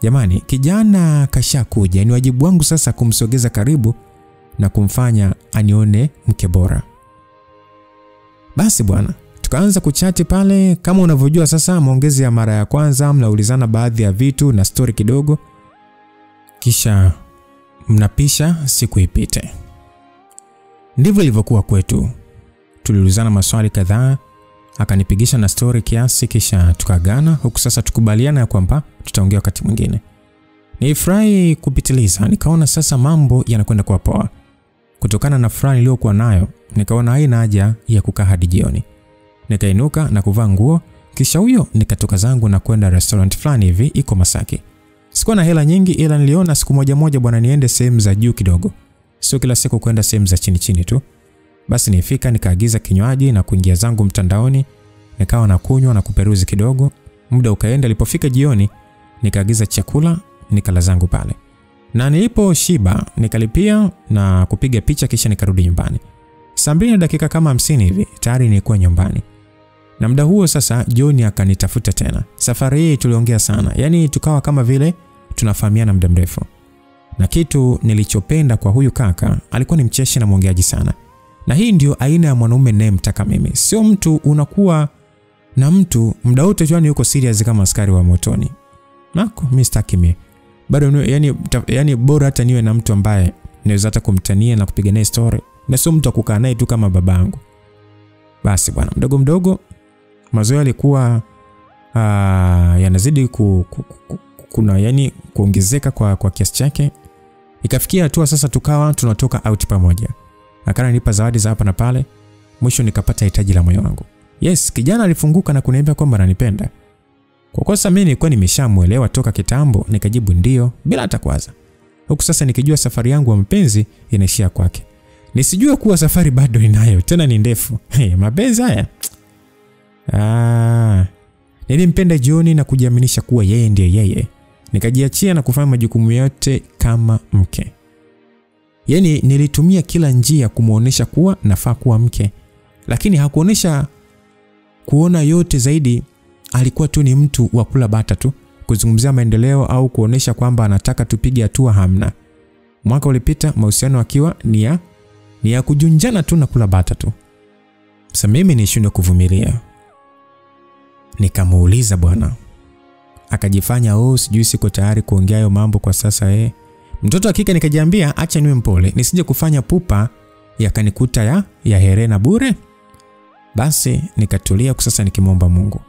Jamani, kijana kashakuja, ni wajibu wangu sasa kumsogeza karibu na kumfanya anione mke bora. Basi bwana, tukaanza kuchati pale. Kama unavyojua sasa, maongezi ya mara ya kwanza mnaulizana baadhi ya vitu na story kidogo, kisha mnapisha siku ipite. Ndivyo ilivyokuwa kwetu. Tuliulizana maswali kadhaa, akanipigisha na story kiasi, kisha tukagana, huku sasa tukubaliana ya kwamba tutaongea wakati mwingine. Nilifurahi kupitiliza, nikaona sasa mambo yanakwenda kwa poa. Kutokana na furaha niliyokuwa nayo, nikaona haina haja ya kukaa hadi jioni. Nikainuka na kuvaa nguo, kisha huyo nikatoka zangu na kwenda restaurant fulani hivi iko Masaki. Sikuwa na hela nyingi, ila niliona siku moja bwana niende sehemu za juu kidogo. Sio kila siku kwenda sehemu za chini tu. Basi nifika nikaagiza kinywaji na kuingia zangu mtandaoni, nikawa na kunywa na kuperuzi kidogo. Muda ukaenda, ilipofika jioni nikaagiza chakula, nikala zangu pale. Na nilipo shiba nikalipia na kupiga picha, kisha nikarudi nyumbani. Saa 2 na dakika kama 50 hivi tayari nilikuwa nyumbani. Na muda huo sasa John akanitafuta tena. Safari hii tuliongea sana. Yaani tukawa kama vile tunafahamiana muda mrefu. Na kitu nilichopenda kwa huyu kaka, alikuwa ni mcheshi na mwongeaji sana. Na hii ndio aina ya mwanaume ninayemtaka mimi. Sio mtu unakuwa na mtu muda wote tu yuko serious kama askari wa motoni. Nako mimi sitaki mimi. Bado yani bora hata niwe na mtu ambaye naweza hata kumtania na kupiga naye story. Na sio mtu akukaa naye tu kama babangu. Basi bwana, mdogo mdogo mazoea yalikuwa yanazidi kuna yani kuongezeka kwa kiasi chake. Ikafikia hatua sasa tukawa tunatoka out pamoja. Akanipa zawadi za hapa na pale. Mwisho nikapata hitaji la moyo wangu. Yes, kijana alifunguka na kuniambia kwamba ananipenda. Kwa kosa mimi nilikuwa nimeshamuelewa toka kitambo, nikajibu ndio bila hata kuwaza. Huku sasa nikijua safari yangu ya mapenzi inaishia kwake. Nisijue kuwa safari bado inayo, tena ni ndefu. Mapenzi haya. Nilimpenda John na kujiaminisha kuwa yeye ndiye yeye. Nikajiachia na kufanya majukumu yote kama mke. Yaani nilitumia kila njia kumuonesha kuwa nafaa kuwa mke. Lakini hakuonesha kuona yote zaidi, alikuwa tu ni mtu wa kula bata tu, kuzungumzia maendeleo au kuonesha kwamba anataka tupige hatua hamna. Mwaka ulipita, mahusiano akiwa ni ya kujunjana tu na kula bata tu. Sasa mimi nishindwe kuvumilia. Nikamuuliza bwana. Akajifanya sijui siko tayari kuongea hayo mambo kwa sasa Mtoto hakika nikajiambia acha niwe mpole, nisije kufanya pupa yakanikuta ya herena bure. Basi nikatulia kwa sasa nikimwomba Mungu.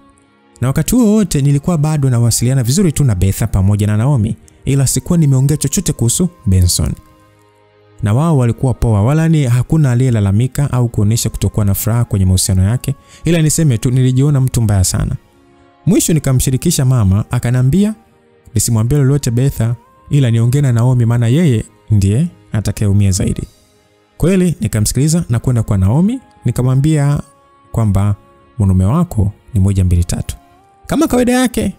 Na wakati huo wote nilikuwa bado nawasiliana vizuri tu na Betha pamoja na Naomi, ila sikuwa nimeongea chochote kuhusu Benson. Na wao walikuwa poa, wala ni hakuna aliyelalamika au kuonesha kutokuwa na furaha kwenye mahusiano yake, ila niseme tu nilijiona mtu mbaya sana. Mwisho nikamshirikisha mama, akanambia nisimwambie lolote Betha, ila niongee na Naomi maana yeye ndiye atakayeumia zaidi. Kweli nikamsikiliza na kwenda kwa Naomi, nikamwambia kwamba mume wako ni 1 2 3. Kama kawaida yake,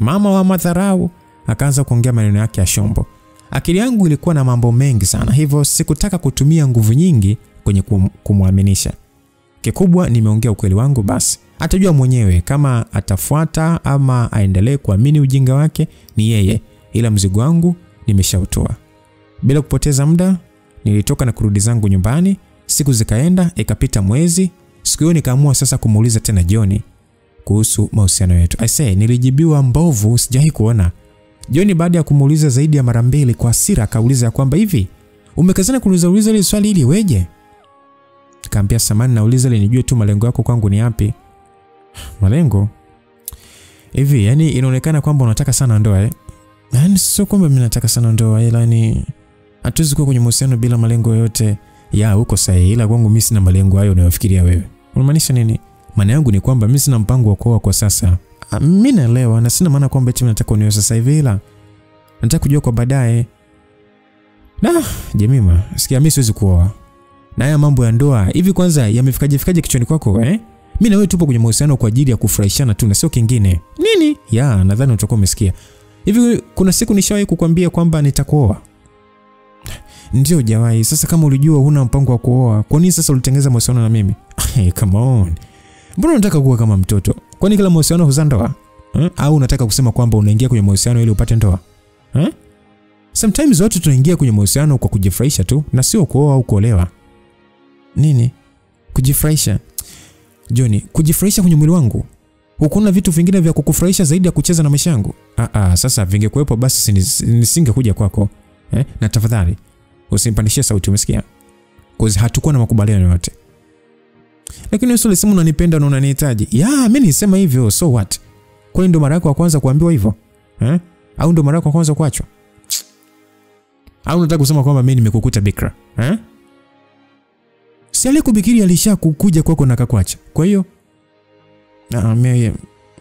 mama wa madharau akaanza kuongea maneno yake ya shombo. Akili yangu ilikuwa na mambo mengi sana, hivyo sikutaka kutumia nguvu nyingi kwenye kumwaminisha. Kikubwa nimeongea ukweli wangu, basi atajua mwenyewe kama atafuata ama aendelee kuamini ujinga wake ni yeye, ila mzigo wangu nimeshautoa. Bila kupoteza muda nilitoka na kurudi zangu nyumbani. Siku zikaenda, ikapita mwezi. Siku hiyo nikaamua sasa kumuuliza tena John kuhusu mahusiano yetu. I say nilijibiwa mbovu sijawahi kuona. John baada ya kumuuliza zaidi ya mara 2 kwa hasira akauliza kwamba hivi umekazana kuuliza ile swali ili weje? Nikamwambia samani nauliza ili nijue tu malengo yako kwangu ni yapi. Malengo? Hivi yani inaonekana kwamba unataka sana ndoa Yaani sio kwamba mimi nataka sana ndoa, ila ni hatuwezi kuwa kwenye mahusiano bila malengo yote. Uko sahihi, ila kwangu mimi sina malengo hayo unayofikiria wewe. Unamaanisha nini? Maana yangu ni kwamba mimi sina mpango wa kuoa kwa sasa. Mimi naelewa na sina maana kwamba eti nataka unioe sasa hivi, ila nataka kujua kwa baadaye. Jemima, sikia mimi siwezi kuoa. Na haya mambo ya ndoa hivi kwanza yamefikaje kichwani kwako Mimi na wewe tupo kwenye mahusiano kwa ajili ya kufurahishana tu na sio kingine. Nini? Nadhani utakuwa umesikia. Hivi kuna siku nishawahi kukwambia kwamba nitakuoa? Ndio hujawahi. Sasa kama ulijua huna mpango wa kuoa, kwa nini sasa ulitengeza mahusiano na mimi? Come on. Mbona unataka kuwa kama mtoto? Kwani kila mahusiano huzaa ndoa? Au unataka kusema kwamba unaingia kwenye mahusiano ili upate ndoa? Sometimes watu tunaingia kwenye mahusiano kwa kujifurahisha tu na sio kuoa au kuolewa. Nini? Kujifurahisha? John, kujifurahisha kwenye mwili wangu? Hukuna vitu vingine vya kukufurahisha zaidi ya kucheza na maisha yangu? Sasa vingekuepo basi nisingekuja kwako. Na tafadhali usimpandishie sauti, umesikia? Cause hatakuwa na makubaliano yote. Lakini wewe ulisema unanipenda na unanihitaji. Mimi nisema hivyo, so what? Kwa ndio mara yako ya kwanza kuambiwa hivyo? Au ndio mara yako ya kwanza kuachwa? Au unataka kusema kwamba mimi nimekukuta bikra? Si aliyekubikiri alishakukuja kwako na akakuacha. Kwa hiyo mimi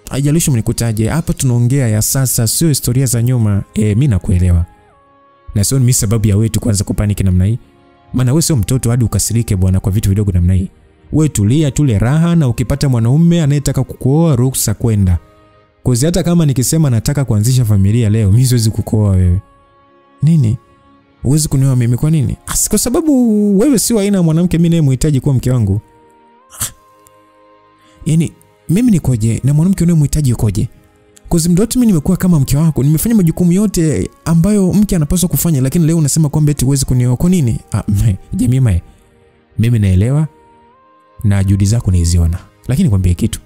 haijalishi mnikutaje, hapa tunaongea ya sasa, sio historia za nyuma. Mimi nakuelewa. Na sio mimi sababu ya wewe tu kwanza kupaniki namna hii. Maana wewe sio mtoto hadi ukasirike bwana kwa vitu vidogo namna hii. Wewe tulia, tule raha, na ukipata mwanaume anayetaka kukuoa ruhusa kwenda. Kozi hata kama nikisema nataka kuanzisha familia leo, mimi siwezi kukuoa wewe. Nini? Uwezi kunioa mimi kwa nini? Kwa sababu wewe si aina ya mwanamke mimi ninayemhitaji kuwa mke wangu. Yaani mimi nikoje na mwanamke unayemhitaji yukoje? Cause mdoto mimi nimekuwa kama mke wako, nimefanya majukumu yote ambayo mke anapaswa kufanya, lakini leo unasema kwamba eti huwezi kunioa. Kwa nini? Jemima, mimi naelewa na juhudi zako niziona, lakini kwambie kitu,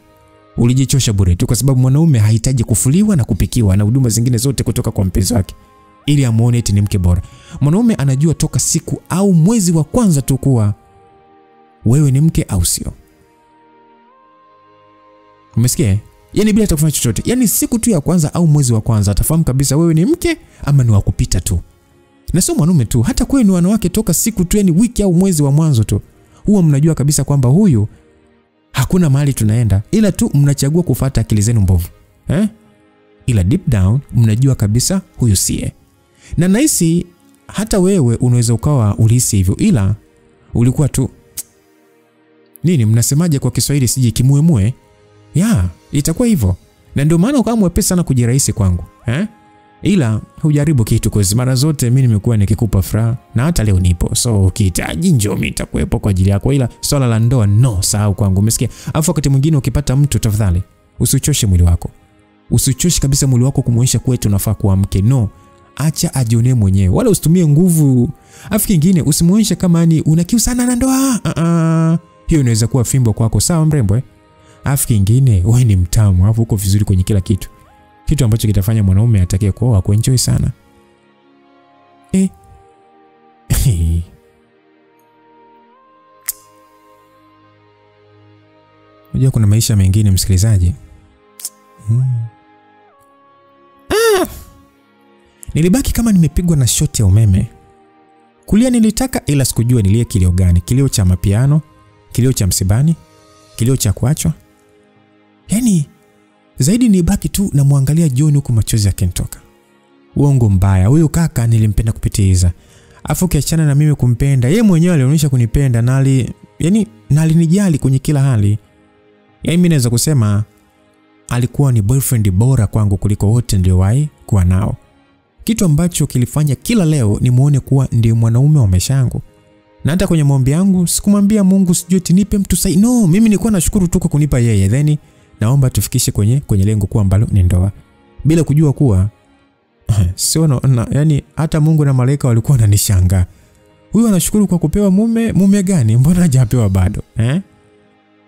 ulijichosha bure tu, kwa sababu mwanaume hahitaji kufuliwa na kupikiwa na huduma zingine zote kutoka kwa mpenzi wake ili amuone eti ni mke bora. Mwanaume anajua toka siku au mwezi wa kwanza tu kuwa wewe ni mke au sio. Umesikia? Yaani bila kufanya chochote. Yaani siku tu ya kwanza au mwezi wa kwanza atafahamu kabisa wewe ni mke ama ni wa kupita tu. Na sio mwanaume tu, hata kwenu wanawake toka siku tu, yani wiki au mwezi wa mwanzo tu, huwa mnajua kabisa kwamba huyu hakuna mahali tunaenda, ila tu mnachagua kufuata akili zenu mbovu. Ila deep down mnajua kabisa huyu siye. Na nahisi hata wewe unaweza ukawa ulihisi hivyo, ila ulikuwa tu nini mnasemaje kwa Kiswahili siji kimuemue? Itakuwa hivyo. Na ndio maana ukawa mwepesi sana kujirahisi kwangu. Ila hujaribu kitu, kwa mara zote mimi nimekuwa nikikupa furaha na hata leo nipo. So ukihitaji njoo mimi nitakuwepo kwa ajili yako, ila swala la ndoa no, sahau kwangu. Umesikia? Alafu wakati mwingine ukipata mtu, tafadhali usichoshe mwili wako. Usichoshe kabisa mwili wako kumuonyesha kwetu unafaa kuwa mke. No, acha ajionee mwenyewe, wala usitumie nguvu. Alafu kingine usimuonyeshe kama ni una kiu sana na ndoa. Hiyo inaweza kuwa fimbo kwako, sawa mrembo? Alafu kingine wewe ni mtamu, alafu uko vizuri kwenye kila kitu. Kitu ambacho kitafanya mwanaume atakaye kuoa kuenjoy sana. Unajua kuna maisha mengine msikilizaji. Nilibaki kama nimepigwa na shoti ya umeme. Kulia nilitaka, ila sikujua nilie kilio gani. Kilio cha mapiano, kilio cha msibani, kilio cha kuachwa. Yaani zaidi nibaki tu na muangalia John huko machozi yakenitoka. Uongo mbaya, huyu kaka nilimpenda kupitiliza. Afu kiachana na mimi kumpenda, yeye mwenyewe alionyesha kunipenda na alinijali kwenye kila hali. Yaani mimi naweza kusema alikuwa ni boyfriend bora kwangu kuliko wote niliowahi kuwa nao. Kitu ambacho kilifanya kila leo nimuone kuwa ndiye mwanaume wa maisha yangu. Na hata kwenye maombi yangu sikumwambia Mungu sijui nipe mtu sahihi. No, mimi nilikuwa nashukuru tu kwa kunipa yeye. Then naomba tufikishe kwenye lengo kuu ambalo ni ndoa. Bila kujua kuwa sio yani hata Mungu na malaika walikuwa wananishangaa. Huyu anashukuru kwa kupewa mume gani? Mbona hajapewa bado?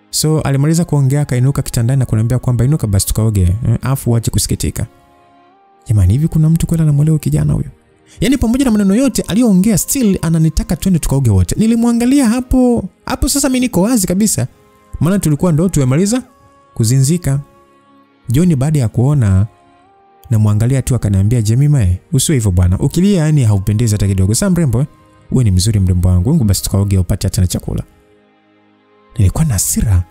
So alimaliza kuongea, akainuka kitandani na kuniambia kwamba inuka basi tukaoge, afu wache kusikitika. Jamani, hivi kuna mtu kwenda anamuelewa kijana huyo? Yaani pamoja na maneno yote aliyoongea still ananitaka twende tukaoge wote. Nilimwangalia hapo sasa mimi niko wazi kabisa. Maana tulikuwa ndo tumemaliza kuzinzika. John baada ya kuona na muangalia tu akaniambia, Jemima, usiwe hivyo bwana. Ukilia yani haupendezi hata kidogo. Sasa mrembo, wewe ni mzuri mrembo wangu. Mungu basi tukaoge upate hata na chakula. Nilikuwa na hasira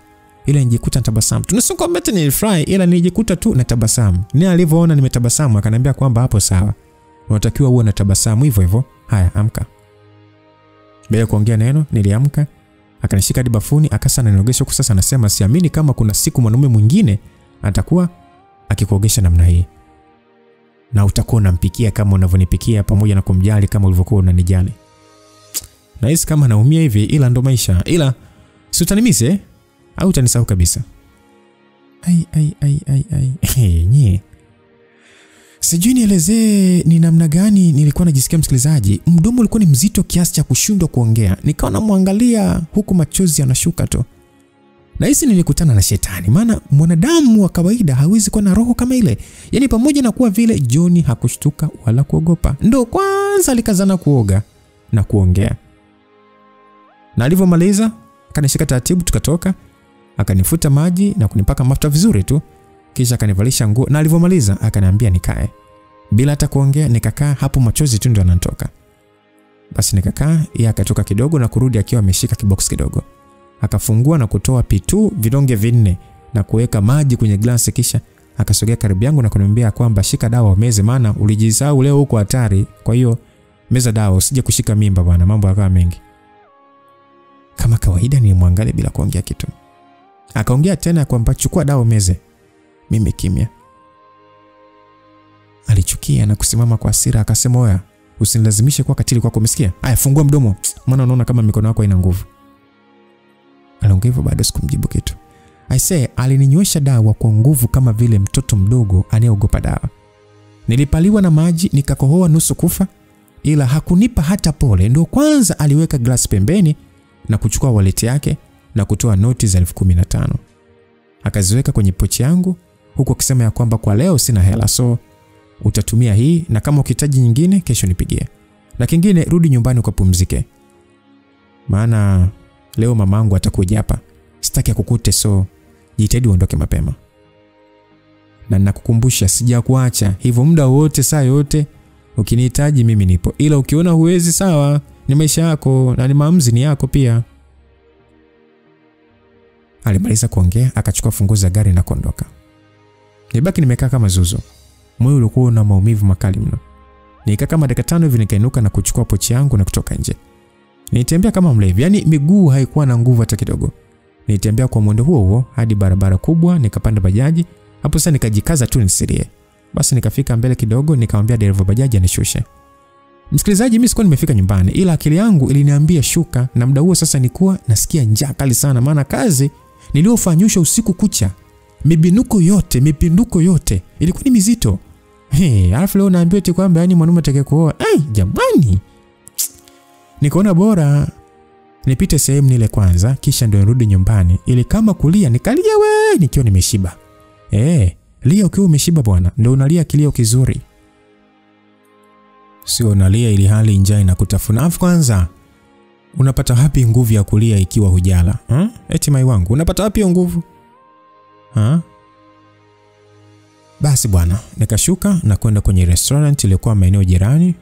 ila nijikuta natabasamu. Tunasonga mbele, nilifurahi ila nijikuta tu natabasamu. Ni alivyoona nimetabasamu akaniambia kwamba hapo sawa. Unatakiwa uwe na tabasamu hivyo hivyo. Haya, amka. Bila kuongea neno niliamka, akanishika hadi bafuni, akasa ananiogesha. Kwa sasa anasema siamini kama kuna siku mwanaume mwingine atakuwa akikuogesha namna hii. Na utakuwa unampikia kama unavyonipikia pamoja na kumjali kama ulivyokuwa unanijali. Nahisi kama naumia hivi ila ndo maisha. Ila si utanimize au utanisahau kabisa. Nye. Sijui nielezee ni namna gani nilikuwa najisikia msikilizaji. Mdomo ulikuwa ni mzito kiasi cha kushindwa kuongea. Nikawa namwangalia huku machozi yanashuka tu. Nahisi nilikutana na shetani, maana mwanadamu wa kawaida hawezi kuwa na roho kama ile. Yaani pamoja na kuwa vile John hakushtuka wala kuogopa, ndo kwanza alikazana kuoga na kuongea. Na alivyomaliza akanishika taratibu tukatoka, akanifuta maji na kunipaka mafuta vizuri tu. Kisha akanivalisha nguo na alivyomaliza akaniambia nikae. Bila hata kuongea nikakaa hapo, machozi tu ndio yanatoka. Basi nikakaa, yeye akatoka kidogo na kurudi akiwa ameshika kibox kidogo. Akafungua na kutoa pitu vidonge 4 na kuweka maji kwenye glasi, kisha akasogea karibu yangu na kuniambia kwamba shika dawa meze, maana ulijisahau leo huko hatari. Kwa hiyo meza dawa usije kushika mimba bwana, mambo yakawa mengi. Kama kawaida nilimwangalia bila kuongea kitu. Akaongea tena kwamba chukua dawa meze. Mimi kimya. Alichukia na kusimama kwa hasira akasema, "Oya, usinilazimishe kuwa katili kwako, umesikia? Haya, fungua mdomo. Maana unaona kama mikono yako haina nguvu." Aliongea hivyo, bado sikumjibu kitu. Aisee, alininywesha dawa kwa nguvu kama vile mtoto mdogo anayeogopa dawa. Nilipaliwa na maji nikakohoa nusu kufa, ila hakunipa hata pole. Ndio kwanza aliweka glasi pembeni na kuchukua wallet yake na kutoa noti za 15,000. Akaziweka kwenye pochi yangu huku akisema ya kwamba kwa leo sina hela, so utatumia hii na kama ukihitaji nyingine kesho nipigie. Na kingine rudi nyumbani ukapumzike. Maana leo mamangu atakuja hapa. Sitaki akukute, so jitahidi uondoke mapema. Na ninakukumbusha sijakuacha. Hivyo muda wote saa yote ukinihitaji mimi nipo. Ila ukiona huwezi sawa, ni maisha yako na ni maamuzi ni yako pia. Alimaliza kuongea, akachukua funguo za gari na kuondoka. Nibaki nimekaa kama zuzu. Moyo ulikuwa na maumivu makali mno. Nikaa kama dakika 5 hivi nikainuka na kuchukua pochi yangu na kutoka nje. Nilitembea kama mlevi, yani miguu haikuwa na nguvu hata kidogo. Nilitembea kwa mwendo huo huo hadi barabara kubwa, nikapanda bajaji. Hapo sasa nikajikaza tu nisirie. Basi nikafika mbele kidogo, nikamwambia dereva bajaji anishushe. Msikilizaji, mimi sikuwa nimefika nyumbani, ila akili yangu iliniambia shuka, na muda huo sasa nilikuwa nasikia njaa kali sana, maana kazi niliyofanyusha usiku kucha, mipinduko yote ilikuwa ni mizito. Alafu leo naambiwa eti kwamba yani mwanaume atakayekuoa. Jamani. Nikaona bora nipite sehemu nile kwanza kisha ndio nirudi nyumbani, ili kama kulia nikalia nikiwa nimeshiba. Lia ukiwa umeshiba bwana, ndio unalia kilio kizuri. Sio unalia ili hali njaa inakutafuna. Afu kwanza unapata wapi nguvu ya kulia ikiwa hujala? Eti mai wangu, unapata wapi nguvu? Basi bwana, nikashuka na kwenda kwenye restaurant iliyokuwa maeneo jirani.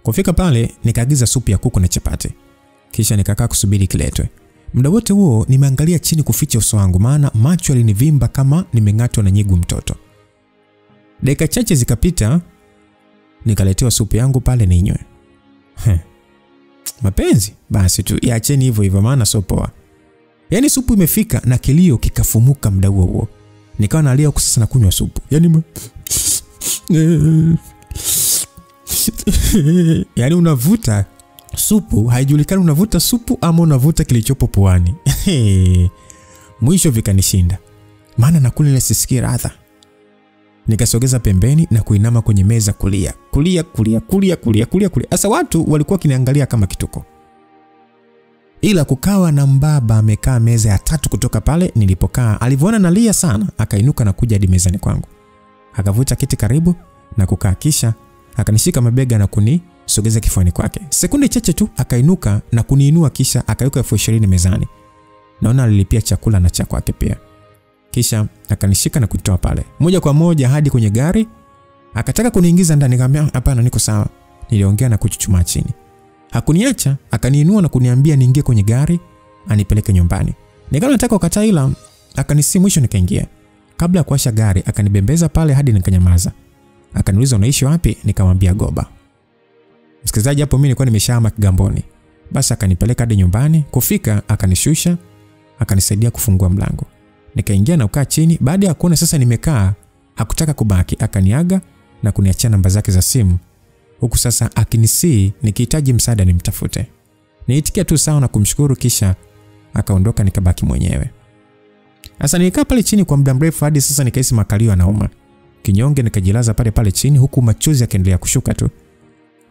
Kufika pale nikaagiza supu ya kuku na chapati. Kisha nikakaa kusubiri kiletwe. Muda wote huo nimeangalia chini kuficha uso wangu, maana macho yalinivimba kama nimeng'atwa na nyigu mtoto. Dakika chache zikapita, nikaletewa supu yangu pale ninywe. Mapenzi basi tu yaacheni hivyo maana sio poa. Yaani supu imefika na kilio kikafumuka muda huo. Nikawa nalia huko sasa na kunywa supu. Yaani unavuta supu, haijulikani unavuta supu ama unavuta kilichopo puani. Mwisho vikanishinda. Maana nakula ile sisikii ladha. Nikasogeza pembeni na kuinama kwenye meza kulia. Asa watu walikuwa kiniangalia kama kituko. Ila kukawa na mbaba amekaa meza ya 3 kutoka pale nilipokaa. Alivyoona nalia sana, akainuka na kuja hadi mezani kwangu. Akavuta kiti karibu na kukaa, kisha akanishika mabega na kunisogeza kifuani kwake. Sekunde chache tu akainuka na kuniinua, kisha akaweka 20,000 mezani. Naona alilipia chakula na cha kwake pia. Kisha akanishika na kutoa pale moja kwa moja hadi kwenye gari. Akataka kuniingiza ndani, nikamwambia hapana, niko sawa. Niliongea na kuchuchuma chini. Hakuniacha, akaniinua na kuniambia niingie kwenye gari anipeleke nyumbani. Nikawa nataka kukataa, ila akanisi mwisho nikaingia. Kabla ya kuwasha gari akanibembeza pale hadi nikanyamaza. Akaniuliza unaishi wapi? Nikamwambia Goba. Msikilizaji, hapo mimi nilikuwa nimeshahama Kigamboni. Basi akanipeleka hadi nyumbani. Kufika akanishusha, akanisaidia kufungua mlango. Nikaingia na kukaa chini. Baada ya kuona sasa nimekaa, hakutaka kubaki, akaniaga na kuniachia namba zake za simu. Huku sasa akinisii nikihitaji msaada nimtafute. Niitikia tu sawa na kumshukuru, kisha akaondoka, nikabaki mwenyewe. Sasa nilikaa pale chini kwa muda mrefu hadi sasa nikahisi makalio yanauma. Kinyonge nikajilaza pale chini huku machozi yakaendelea kushuka tu.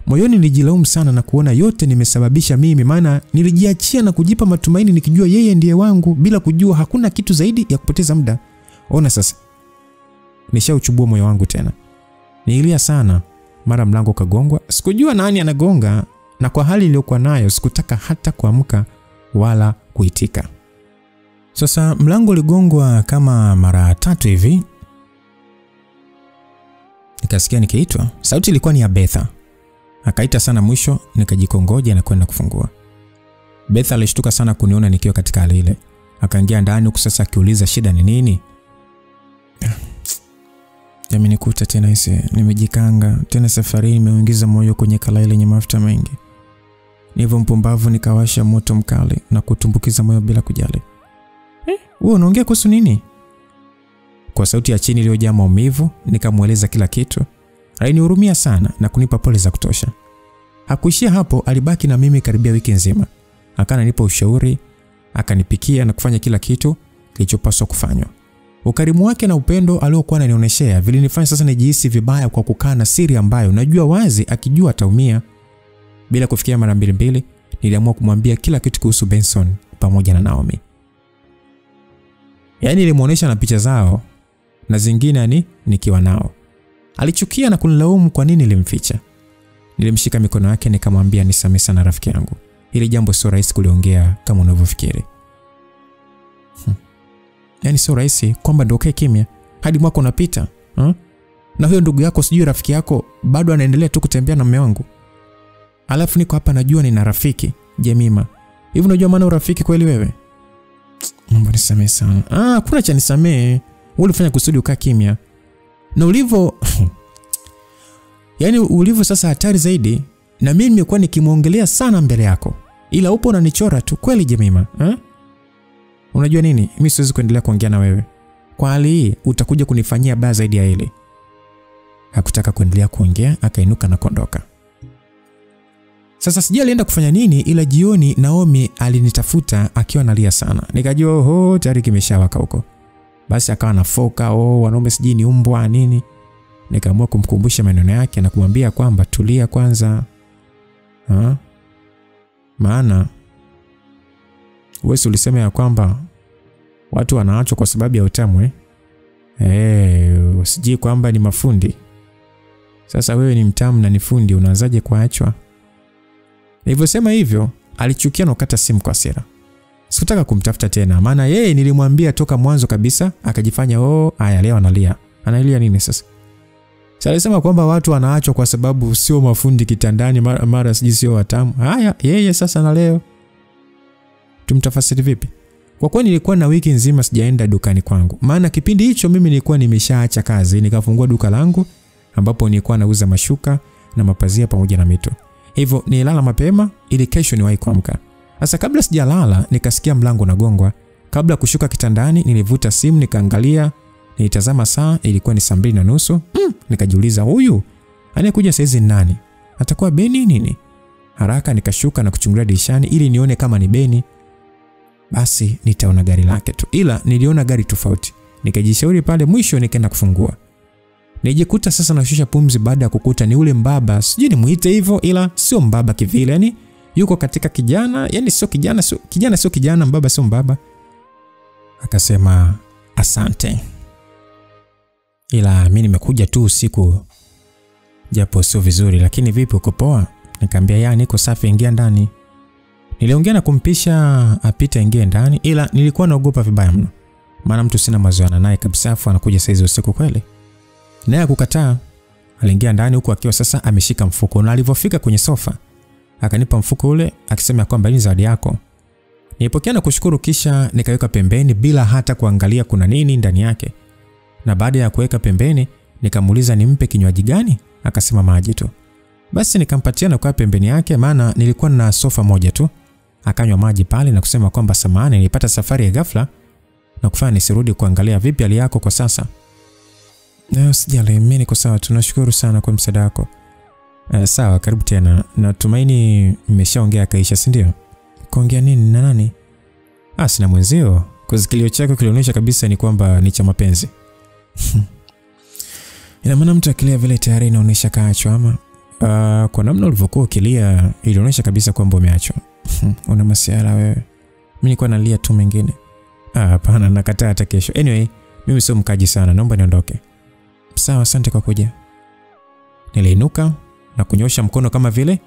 Moyoni nilijilaumu sana na kuona yote nimesababisha mimi, maana nilijiachia na kujipa matumaini nikijua yeye ndiye wangu bila kujua hakuna kitu zaidi ya kupoteza muda. Ona sasa. Nishauchubua moyo wangu tena. Nilia sana. Mara mlango kagongwa. Sikujua nani anagonga, na kwa hali iliyokuwa nayo sikutaka hata kuamka wala kuitika. Sasa mlango uligongwa kama mara 3 hivi. Nikasikia nikiitwa. Sauti ilikuwa ni ya Betha. Akaita sana, mwisho nikajikongoja na kwenda kufungua. Betha alishtuka sana kuniona nikiwa katika hali ile. Akaingia ndani huku sasa akiuliza shida ni nini. Jamii nikuta tena hisi, nimejikanga tena safari nimeingiza moyo kwenye kalai lenye mafuta mengi. Nivyo mpumbavu nikawasha moto mkali na kutumbukiza moyo bila kujali. Wewe unaongea kuhusu nini? Kwa sauti ya chini iliyojaa maumivu nikamueleza kila kitu. Alinihurumia sana na kunipa pole za kutosha. Hakuishia hapo, alibaki na mimi karibia wiki nzima. Akananipa ushauri, akanipikia na kufanya kila kitu, kilichopaswa kufanywa. Ukarimu wake na upendo aliokuwa ananionyeshea vilinifanya sasa nijihisi vibaya kwa kukaa na siri ambayo najua wazi akijua ataumia. Bila kufikia mara mbili, niliamua kumwambia kila kitu kuhusu Benson pamoja na Naomi. Yaani nilimuonesha na picha zao na zingine nikiwa nao. Alichukia na kunilaumu kwa nini nilimficha. Nilimshika mikono yake nikamwambia nisamehe sana rafiki yangu. Ile jambo sio rahisi kuliongea kama unavyofikiri. Yaani sio rahisi kwamba ndio ukae kimya hadi mwaka unapita, na huyo ndugu yako sijui rafiki yako bado anaendelea tu kutembea na mume wangu. Alafu niko hapa najua nina rafiki, Jemima. Hivi unajua maana urafiki kweli wewe? Mungu nisamehe sana. Kuna cha nisamehe. Wewe ulifanya kusudi ukaa kimya. Na ulivyo yaani ulivyo sasa hatari zaidi, na mimi nimekuwa nikimuongelea sana mbele yako. Ila upo unanichora tu kweli Jemima, Unajua nini? Mimi siwezi kuendelea kuongea na wewe. Kwa hali hii utakuja kunifanyia baya zaidi ya ile. Hakutaka kuendelea kuongea, akainuka na kuondoka. Sasa sijui alienda kufanya nini, ila jioni Naomi alinitafuta akiwa analia sana. Nikajua tayari kimeshawaka huko. Basi akawa anafoka, wanaume sijui ni umbwa nini. Nikaamua kumkumbusha maneno yake na kumwambia kwamba tulia kwanza. Maana wewe ulisema ya kwamba watu wanaachwa kwa sababu ya utamu usijui kwamba ni mafundi. Sasa wewe ni mtamu na ni fundi, unaanzaje kuachwa? Nilivyosema hivyo, alichukia na kukata simu kwa hasira. Sikutaka kumtafuta tena, maana yeye nilimwambia toka mwanzo kabisa, akajifanya haya leo analia. Analia nini sasa? Sasa alisema kwamba watu wanaachwa kwa sababu sio mafundi kitandani, mara sijui sio watamu. Haya, yeye sasa na leo tumtafasiri vipi? Kwa kweli nilikuwa na wiki nzima sijaenda dukani kwangu. Maana kipindi hicho mimi nilikuwa nimeshaacha kazi, nikafungua duka langu ambapo nilikuwa nauza mashuka na mapazia pamoja na mito. Hivyo nilala mapema ili kesho niwahi kuamka. Sasa kabla sijalala nikasikia mlango unagongwa. Kabla kushuka kitandani nilivuta simu nikaangalia, nilitazama saa, ilikuwa ni 2:30. Nikajiuliza huyu anayekuja saizi nani? Atakuwa Beni nini? Haraka nikashuka na kuchungulia dirishani ili nione kama ni Beni. Basi nitaona gari lake tu, ila niliona gari tofauti. Nikajishauri pale, mwisho nikaenda kufungua. Nijikuta sasa nashusha pumzi baada ya kukuta ni ule mbaba, sijui nimuite hivyo, ila sio mbaba kivile, yani yuko katika kijana, yani sio kijana, mbaba sio mbaba. Akasema asante, ila mimi nimekuja tu usiku japo sio vizuri, lakini vipi uko poa? Nikamwambia niko safi, ingia ndani. Niliongea na kumpisha apite ingie ndani, ila nilikuwa naogopa vibaya mno. Maana mtu sina mazoea naye kabisa, afu anakuja saizi usiku kweli. Naye kukataa, aliingia ndani huku akiwa sasa ameshika mfuko, na alivyofika kwenye sofa akanipa mfuko ule akisema kwamba ni zawadi yako. Nilipokea na kushukuru, kisha nikaweka pembeni bila hata kuangalia kuna nini ndani yake. Na baada ya kuweka pembeni nikamuuliza nimpe kinywaji gani, akasema maji tu. Basi nikampatia na kwa pembeni yake, maana nilikuwa na sofa moja tu. Akanywa maji pale na kusema kwamba samahani, nilipata safari ya ghafla na kufanya nisirudi kuangalia vipi hali yako kwa sasa. Sijali, mimi niko sawa, tunashukuru sana kwa msaada wako. Sawa, karibu tena. Natumaini mmeshaongea kaisha, si ndio? Kuongea nini na nani? Sina mwenzio. Kwa kilio chako kilionyesha kabisa ni kwamba ni cha mapenzi. Ina maana mtu akilia vile tayari inaonyesha kaachwa ama? Kwa namna ulivyokuwa ukilia ilionyesha kabisa kwamba umeachwa. Una masiara wewe. Mimi nilikuwa nalia tu mengine. Hapana, nakataa hata kesho. Anyway, mimi sio mkaji sana, naomba niondoke. Sawa, asante kwa kuja. Niliinuka na kunyosha mkono kama vile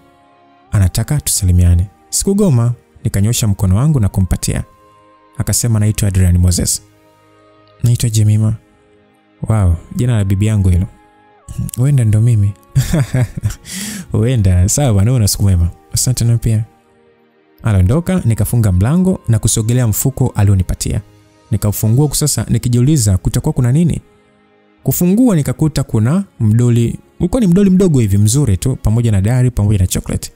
anataka tusalimiane. Sikugoma, nikanyosha mkono wangu na kumpatia. Akasema naitwa Adrian Moses. Naitwa Jemima. Wow, jina la bibi yangu hilo. Wenda ndo mimi. Wenda, sawa, naona siku mwema. Asante na pia. Aliondoka, nikafunga mlango na kusogelea mfuko alionipatia. Nikaufungua sasa nikijiuliza kutakuwa kuna nini? Kufungua nikakuta kuna mdoli, ulikuwa ni mdoli mdogo hivi mzuri tu, pamoja na diary pamoja na chocolate.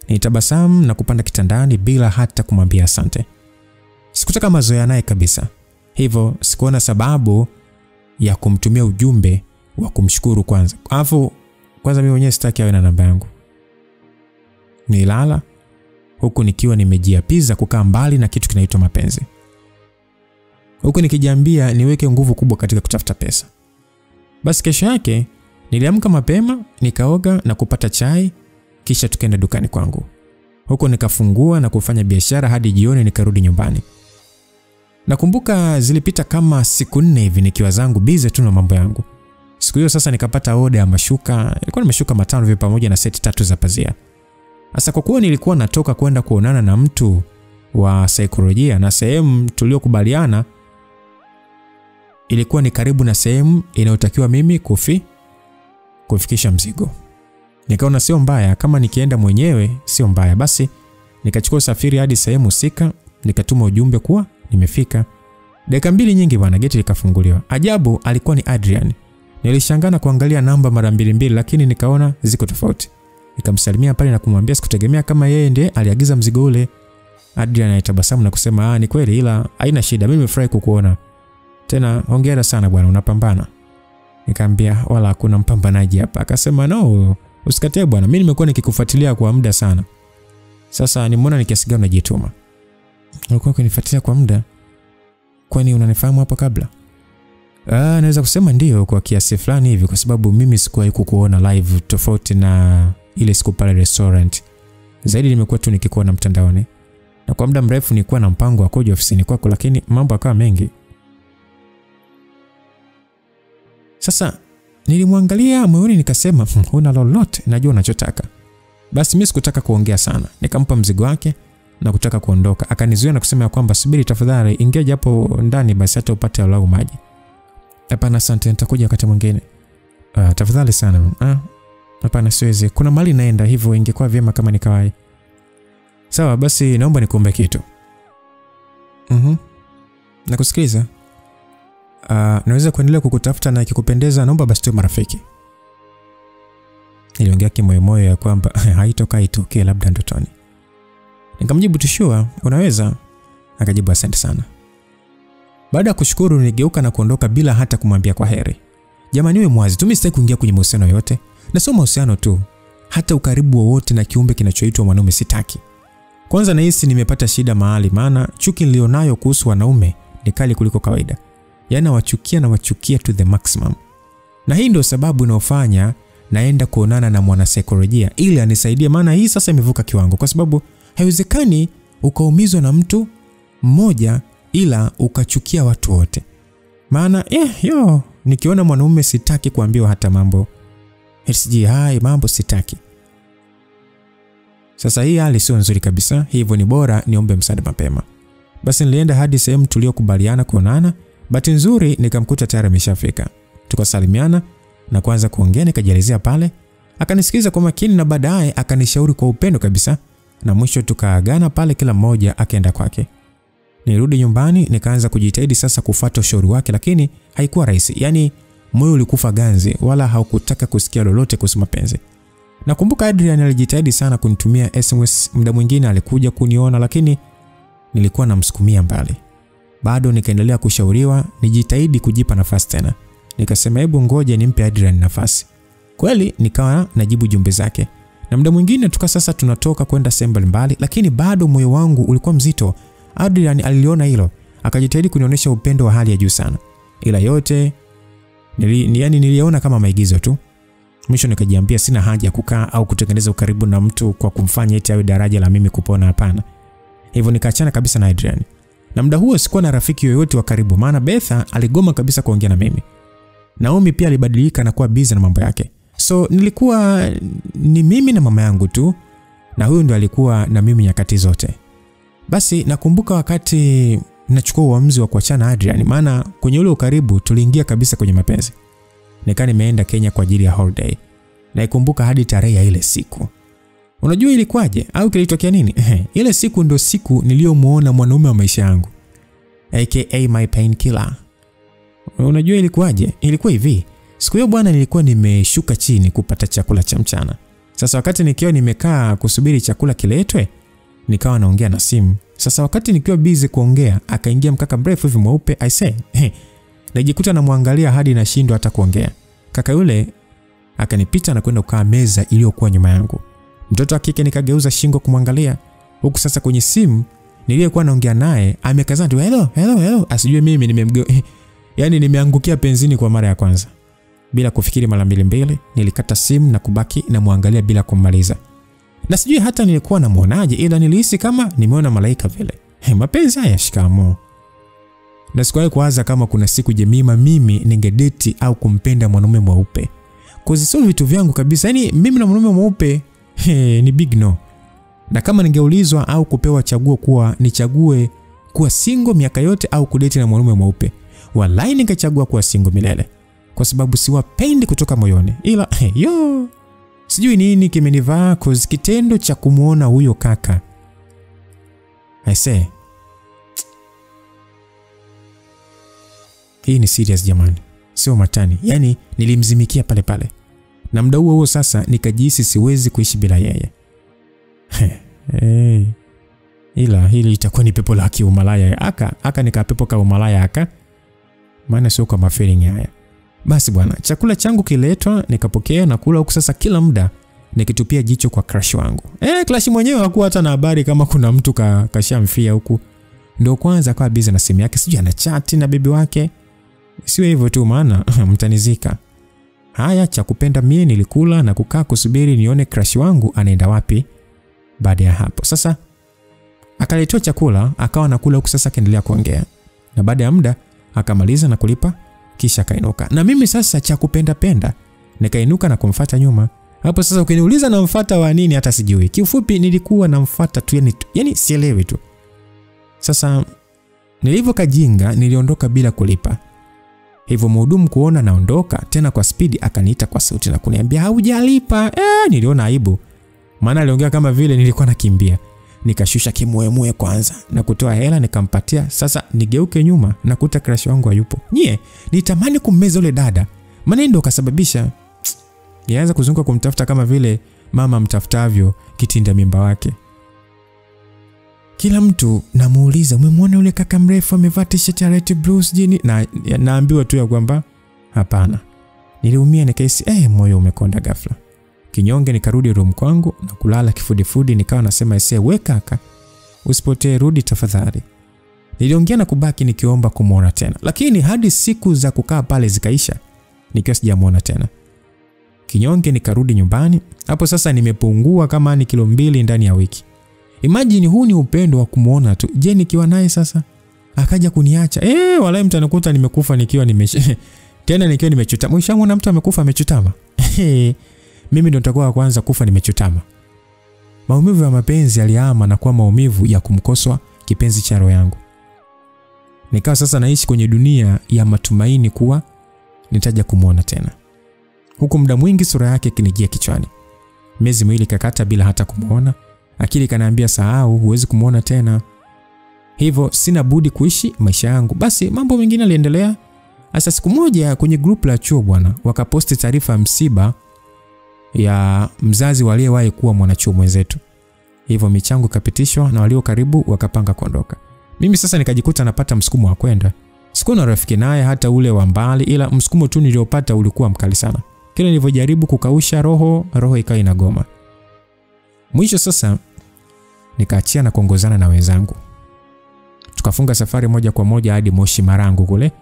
Nilitabasamu na kupanda kitandani bila hata kumwambia asante. Sikutaka mazoea naye kabisa. Hivyo sikuona sababu ya kumtumia ujumbe wa kumshukuru kwanza. Kwanza mimi mwenyewe sitaki awe na namba yangu. Nilala huku nikiwa nimejiapiza kukaa mbali na kitu kinaitwa mapenzi. huku nikijiambia niweke nguvu kubwa katika kutafuta pesa. Basi kesho yake niliamka mapema, nikaoga na kupata chai, kisha tukaenda dukani kwangu. Huko nikafungua na kufanya biashara hadi jioni nikarudi nyumbani. Nakumbuka zilipita kama siku 4 hivi nikiwa zangu busy tu na mambo yangu. Siku hiyo sasa nikapata order ya mashuka, ilikuwa ni mashuka 5 hivi pamoja na seti 3 za pazia. Sasa kwa kuwa nilikuwa natoka kwenda kuonana na mtu wa saikolojia na sehemu tuliokubaliana ilikuwa ni karibu na sehemu inayotakiwa mimi kufikisha mzigo. Nikaona sio mbaya kama nikienda mwenyewe, sio mbaya. Basi nikachukua usafiri hadi sehemu husika, nikatuma ujumbe kuwa nimefika. Dakika 2 nyingi bwana, geti likafunguliwa. Ajabu alikuwa ni Adrian. Nilishangana kuangalia namba mara 2 lakini nikaona ziko tofauti. Nikamsalimia pale na kumwambia sikutegemea kama yeye ndiye aliagiza mzigo ule. Adrian alitabasamu na kusema ni kweli, ila haina shida, mimi nimefurahi kukuona. Tena hongera sana bwana, unapambana. Nikamwambia wala hakuna mpambanaji hapa. Akasema no, usikatae bwana, mimi nimekuwa nikikufuatilia kwa muda sana. Sasa nimeona ni kiasi gani unajituma. Ulikuwa ukinifuatilia kwa muda? Kwani unanifahamu hapo kabla? Naweza kusema ndio kwa kiasi fulani hivi, kwa sababu mimi sikuwahi kukuona live tofauti na ile siku pale restaurant. Zaidi nimekuwa tu nikikuona mtandaoni. Na kwa muda mrefu nilikuwa na mpango wa kuja ofisini kwako, lakini mambo yakawa mengi. Sasa nilimwangalia moyoni nikasema huna lolote, najua unachotaka. Basi mimi sikutaka kuongea sana. Nikampa mzigo wake na kutaka kuondoka. Akanizuia na kusema kwamba subiri tafadhali, ingia japo ndani basi hata upate walau maji. Hapana asante, nitakuja wakati mwingine. Tafadhali sana. Hapana siwezi. Kuna mali naenda, hivyo ingekuwa vyema kama nikawahi. Sawa basi naomba nikuombe kitu. Nakusikiliza. Naweza kuendelea kukutafuta na ikikupendeza naomba basi tu marafiki. Niliongea kimoyomoyo ya kwamba haitokee labda ndotoni. Nikamjibu tushua, unaweza? Akajibu asante sana. Baada ya kushukuru nigeuka na kuondoka bila hata kumwambia kwaheri. Jamani niwe mwazi, tu mimi sitaki kuingia kwenye mahusiano yote. Na sio mahusiano tu, hata ukaribu wowote na kiumbe kinachoitwa mwanaume sitaki. Kwanza nahisi nimepata shida mahali, maana chuki nilionayo kuhusu wanaume ni kali kuliko kawaida. Yaani wachukia to the maximum. Na hii ndio sababu inayofanya naenda kuonana na mwanasaikolojia ili anisaidie, maana hii sasa imevuka kiwango, kwa sababu haiwezekani ukaumizwa na mtu mmoja ila ukachukia watu wote. Maana nikiona mwanaume sitaki kuambiwa hata mambo. Mambo sitaki. Sasa hii hali sio nzuri kabisa, hivyo ni bora niombe msaada mapema. Basi nilienda hadi sehemu tuliyokubaliana kuonana. Bahati nzuri nikamkuta tayari ameshafika. Tukasalimiana na kuanza kuongea, nikajielezea pale. Akanisikiza kwa makini na baadaye akanishauri kwa upendo kabisa, na mwisho tukaagana pale, kila mmoja akaenda kwake. Nirudi nyumbani nikaanza kujitahidi sasa kufuata ushauri wake, lakini haikuwa rahisi. Yaani moyo ulikufa ganzi, wala haukutaka kusikia lolote kuhusu mapenzi. Nakumbuka Adrian alijitahidi sana kunitumia SMS, muda mwingine alikuja kuniona, lakini nilikuwa namsukumia mbali. Bado nikaendelea kushauriwa nijitahidi kujipa nafasi tena. Nikasema hebu ngoja nimpe Adrian nafasi. Kweli nikawa najibu jumbe zake. Na muda mwingine sasa tunatoka kwenda sehemu mbali, lakini bado moyo wangu ulikuwa mzito. Adrian aliliona hilo, akajitahidi kunionyesha upendo wa hali ya juu sana. Ila yote niliona kama maigizo tu. Mwisho nikajiambia sina haja ya kukaa au kutengeneza ukaribu na mtu kwa kumfanya eti awe daraja la mimi kupona, hapana. Hivyo nikaachana kabisa na Adrian. Na muda huo sikuwa na rafiki yoyote wa karibu, maana Betha aligoma kabisa kuongea na mimi. Naomi pia alibadilika na kuwa busy na mambo yake. So nilikuwa ni mimi na mama yangu tu, na huyo ndo alikuwa na mimi nyakati zote. Basi nakumbuka wakati nachukua uamuzi wa kuachana Adrian, maana kwenye ule ukaribu tuliingia kabisa kwenye mapenzi. Nikaa nimeenda Kenya kwa ajili ya holiday. Naikumbuka hadi tarehe ya ile siku. Unajua ilikuwaje au kilitokea nini? Ile siku ndo siku niliyomuona mwanaume wa maisha yangu, aka my painkiller. Unajua ilikuwaje? Ilikuwa hivi. Siku hiyo bwana nilikuwa nimeshuka chini kupata chakula cha mchana. Sasa wakati nikiwa nimekaa kusubiri chakula kiletwe, nikawa naongea na simu. Sasa wakati nikiwa busy kuongea, akaingia mkaka mrefu hivi mweupe, I say, najikuta namwangalia hadi nashindwa hata kuongea. Kaka yule akanipita na kwenda kukaa meza iliyokuwa nyuma yangu. Mtoto wa kike nikageuza shingo kumwangalia, huku sasa kwenye simu niliyekuwa naongea naye amekazana tu hello, asijue mimi yani nimeangukia penzini kwa mara ya kwanza. Bila kufikiri mara mbili, nilikata simu na kubaki na muangalia bila kumaliza. Na sijui hata nilikuwa namuonaje, ila nilihisi kama nimeona malaika vile. Mapenzi haya shikamoo. Na sikuwahi kuwaza kama kuna siku Jemima mimi ningedeti au kumpenda mwanaume mweupe. Kozi sio vitu vyangu kabisa. Yani mimi na mwanaume mweupe ni big no. Na kama ningeulizwa au kupewa chaguo kuwa nichague kuwa single miaka yote au kudeti na mwanaume mweupe, wallahi ningechagua kuwa single milele. Kwa sababu siwapendi kutoka moyoni. Ila sijui nini kimenivaa kozi kitendo cha kumuona huyo kaka. I say, hii ni serious jamani. Sio matani. Yani nilimzimikia pale. Na muda huo sasa nikajihisi siwezi kuishi bila yeye. Ila hili itakuwa ni pepo la kiumalaya. Aka nikapepo ka umalaya aka. Maana sio kama feeling haya. Basi bwana, chakula changu kiletwa, nikapokea na kula huku sasa kila muda nikitupia jicho kwa crush wangu. Crush mwenyewe hakuwa hata na habari kama kuna mtu kashamfia huku. Ndio kwanza kwa busy na simu yake, sijui ana chat na bibi wake. Sio hivyo tu maana mtanizika. Haya, cha kupenda mie nilikula na kukaa kusubiri nione crush wangu anaenda wapi. Baada ya hapo sasa akaletea chakula, akawa nakula huku sasa kaendelea kuongea. Na baada ya muda akamaliza na kulipa kisha kainuka. Na mimi sasa cha kupenda nikainuka na kumfuata nyuma. Hapo sasa ukiniuliza namfuata wa nini hata sijui. Kiufupi nilikuwa namfuata tu yani sielewi tu. Sasa nilivyokajinga niliondoka bila kulipa. Hivyo mhudumu kuona naondoka tena kwa spidi akaniita kwa sauti na kuniambia haujalipa. Niliona aibu. Maana aliongea kama vile nilikuwa nakimbia. Nikashusha kimwemwe kwanza na kutoa hela nikampatia. Sasa nigeuke nyuma na kuta crush wangu hayupo. Nitamani kummeza yule dada. Maana ndio kasababisha nianza kuzunguka kumtafuta kama vile mama mtafutavyo kitinda mimba wake. Kila mtu namuuliza, "Umemwona yule kaka mrefu amevaa t-shirt ya light blue jini?" Na naambiwa tu ya kwamba hapana. Niliumia nikaisi moyo umekonda ghafla. Kinyonge nikarudi room kwangu na kulala kifudifudi, nikawa nasema we kaka, usipotee, rudi tafadhali. Niliongea na kubaki nikiomba kumuona tena. Lakini hadi siku za kukaa pale zikaisha nikiwa sijamuona tena. Kinyonge nikarudi nyumbani. Hapo sasa nimepungua kama ni kilo 2 ndani ya wiki. Imagine huu ni upendo wa kumuona tu. Je, nikiwa naye sasa akaja kuniacha. Walai mtanakuta nimekufa nikiwa tena nikiwa nimechutama. Ushamuona mtu amekufa amechutama? Mimi ndo nitakuwa kwanza kufa nimechutama. Maumivu ya mapenzi yaliama na kuwa maumivu ya kumkoswa kipenzi cha roho yangu. Nikawa sasa naishi kwenye dunia ya matumaini kuwa nitaja kumuona tena. Huku muda mwingi sura yake kinijia kichwani. Miezi miwili kakata bila hata kumuona. Akili kanaambia sahau, huwezi kumuona tena. Hivyo sina budi kuishi maisha yangu. Basi mambo mengine yaliendelea. Asa siku moja kwenye group la chuo bwana, wakaposti taarifa msiba ya mzazi waliyewahi kuwa mwanachuo mwenzetu. Hivyo michango kapitishwa na walio karibu wakapanga kuondoka. Mimi sasa nikajikuta napata msukumo wa kwenda. Sikuwa na rafiki naye hata ule wa mbali, ila msukumo tu niliopata ulikuwa mkali sana. Kile nilivyojaribu kukausha roho ikawa inagoma. Mwisho sasa nikaachia na kuongozana na wenzangu. Tukafunga safari moja kwa moja hadi Moshi Marangu kule.